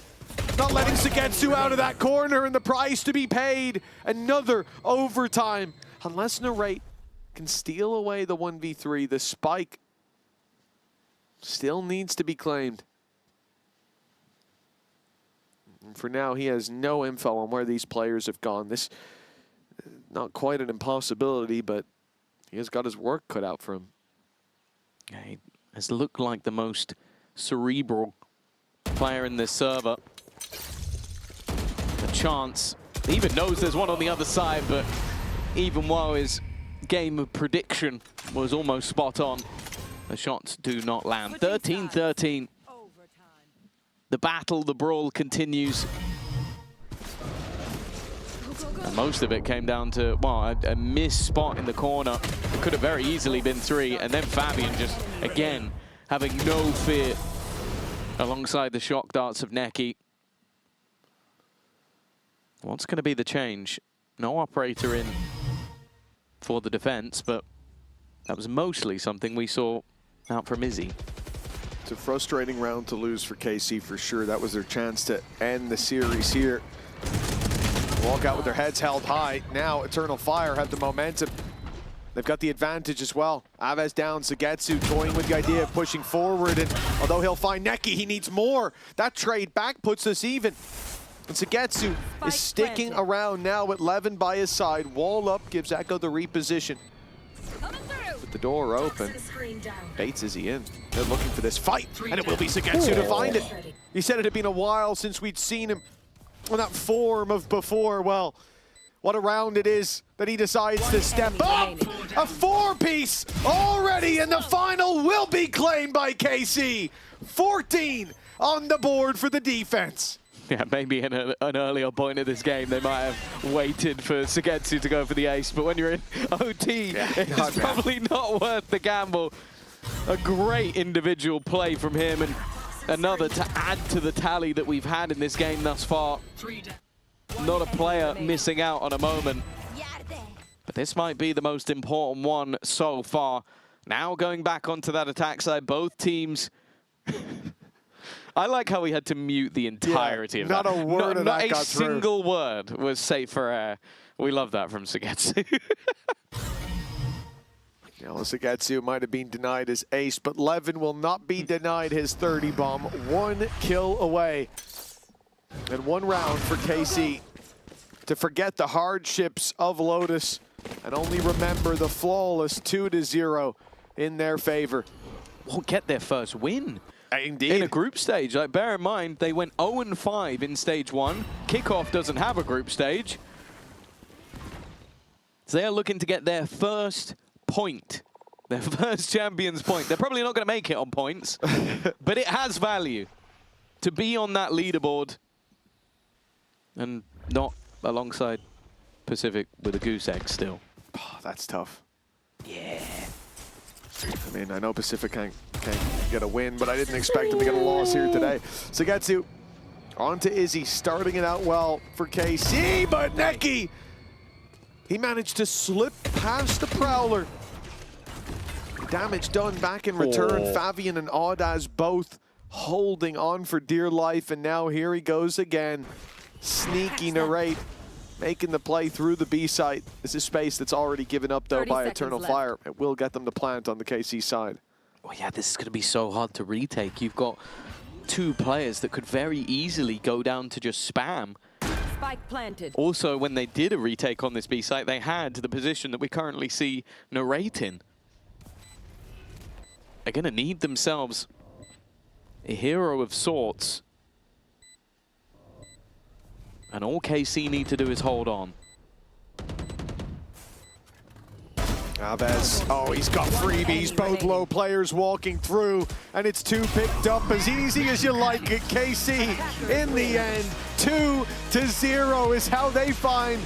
Not letting Sugetsu out of that corner, and the price to be paid. Another overtime. Unless Narrate can steal away the 1v3, the spike still needs to be claimed. And for now, he has no info on where these players have gone. This, not quite an impossibility, but he has got his work cut out for him. Yeah, he has looked like the most cerebral player in this server. A chance. He even knows there's one on the other side, but even while his game of prediction was almost spot on, the shots do not land. 13-13. The battle, the brawl continues. And most of it came down to, well, a missed spot in the corner. It could have very easily been 3. And then Fabian just, again, having no fear alongside the shock darts of Neki. What's going to be the change? No operator in for the defense, but that was mostly something we saw out from Izzy. It's a frustrating round to lose for KC for sure. That was their chance to end the series here. Walk out with their heads held high. Now Eternal Fire have the momentum. They've got the advantage as well. Aves down, Sugetsu toying with the idea of pushing forward, and although he'll find Neki, he needs more. That trade back puts us even. And Sugetsu is sticking around now with Levin by his side. Wall up, gives Echo the reposition. With the door open, Bates is he in. They're looking for this fight, and it will be Sugetsu to find it. He said it had been a while since we'd seen him in that form of before. Well, what a round it is that he decides to step up. A 4-piece already, and the final will be claimed by KC. 14 on the board for the defense. Yeah, maybe in an earlier point of this game, they might have waited for Sugetsu to go for the ace, but when you're in OT, it's probably not worth the gamble. A great individual play from him, and another to add to the tally that we've had in this game thus far. Not a player missing out on a moment, but this might be the most important one so far. Now going back onto that attack side, both teams... I like how we had to mute the entirety of that. Not a word of that got through. Not a single word was safe for air. We love that from Sugetsu. Sugetsu might have been denied his ace, but Levin will not be denied his 30 bomb. 1 kill away. And 1 round for KC to forget the hardships of Lotus and only remember the flawless 2-0 in their favor. Won't get their first win. Indeed. In a group stage. Like, bear in mind, they went 0-5 in stage 1. Kickoff doesn't have a group stage. So they are looking to get their first point. Their first champion's point. They're probably not going to make it on points, but it has value to be on that leaderboard and not alongside Pacific with a goose egg still. Oh, that's tough. Yeah. I mean, I know Pacific can't get a win, but I didn't expect them to get a loss here today. Sugetsu on to Izzy, starting it out well for KC, but Neki, he managed to slip past the Prowler. Damage done back in return. Fabian and Audaz both holding on for dear life, and now here he goes again. Sneaky Narrate, making the play through the B site. This is space that's already given up, though, by Eternal Fire. It will get them to plant on the KC side. Oh, yeah, this is going to be so hard to retake. You've got 2 players that could very easily go down to just spam. Spike planted. Also, when they did a retake on this B site, they had the position that we currently see Narrate in. They're going to need themselves a hero of sorts. And all KC need to do is hold on. Aves, oh, he's got freebies. Both low players walking through, and it's 2 picked up as easy as you like it. KC, in the end, 2-0 is how they find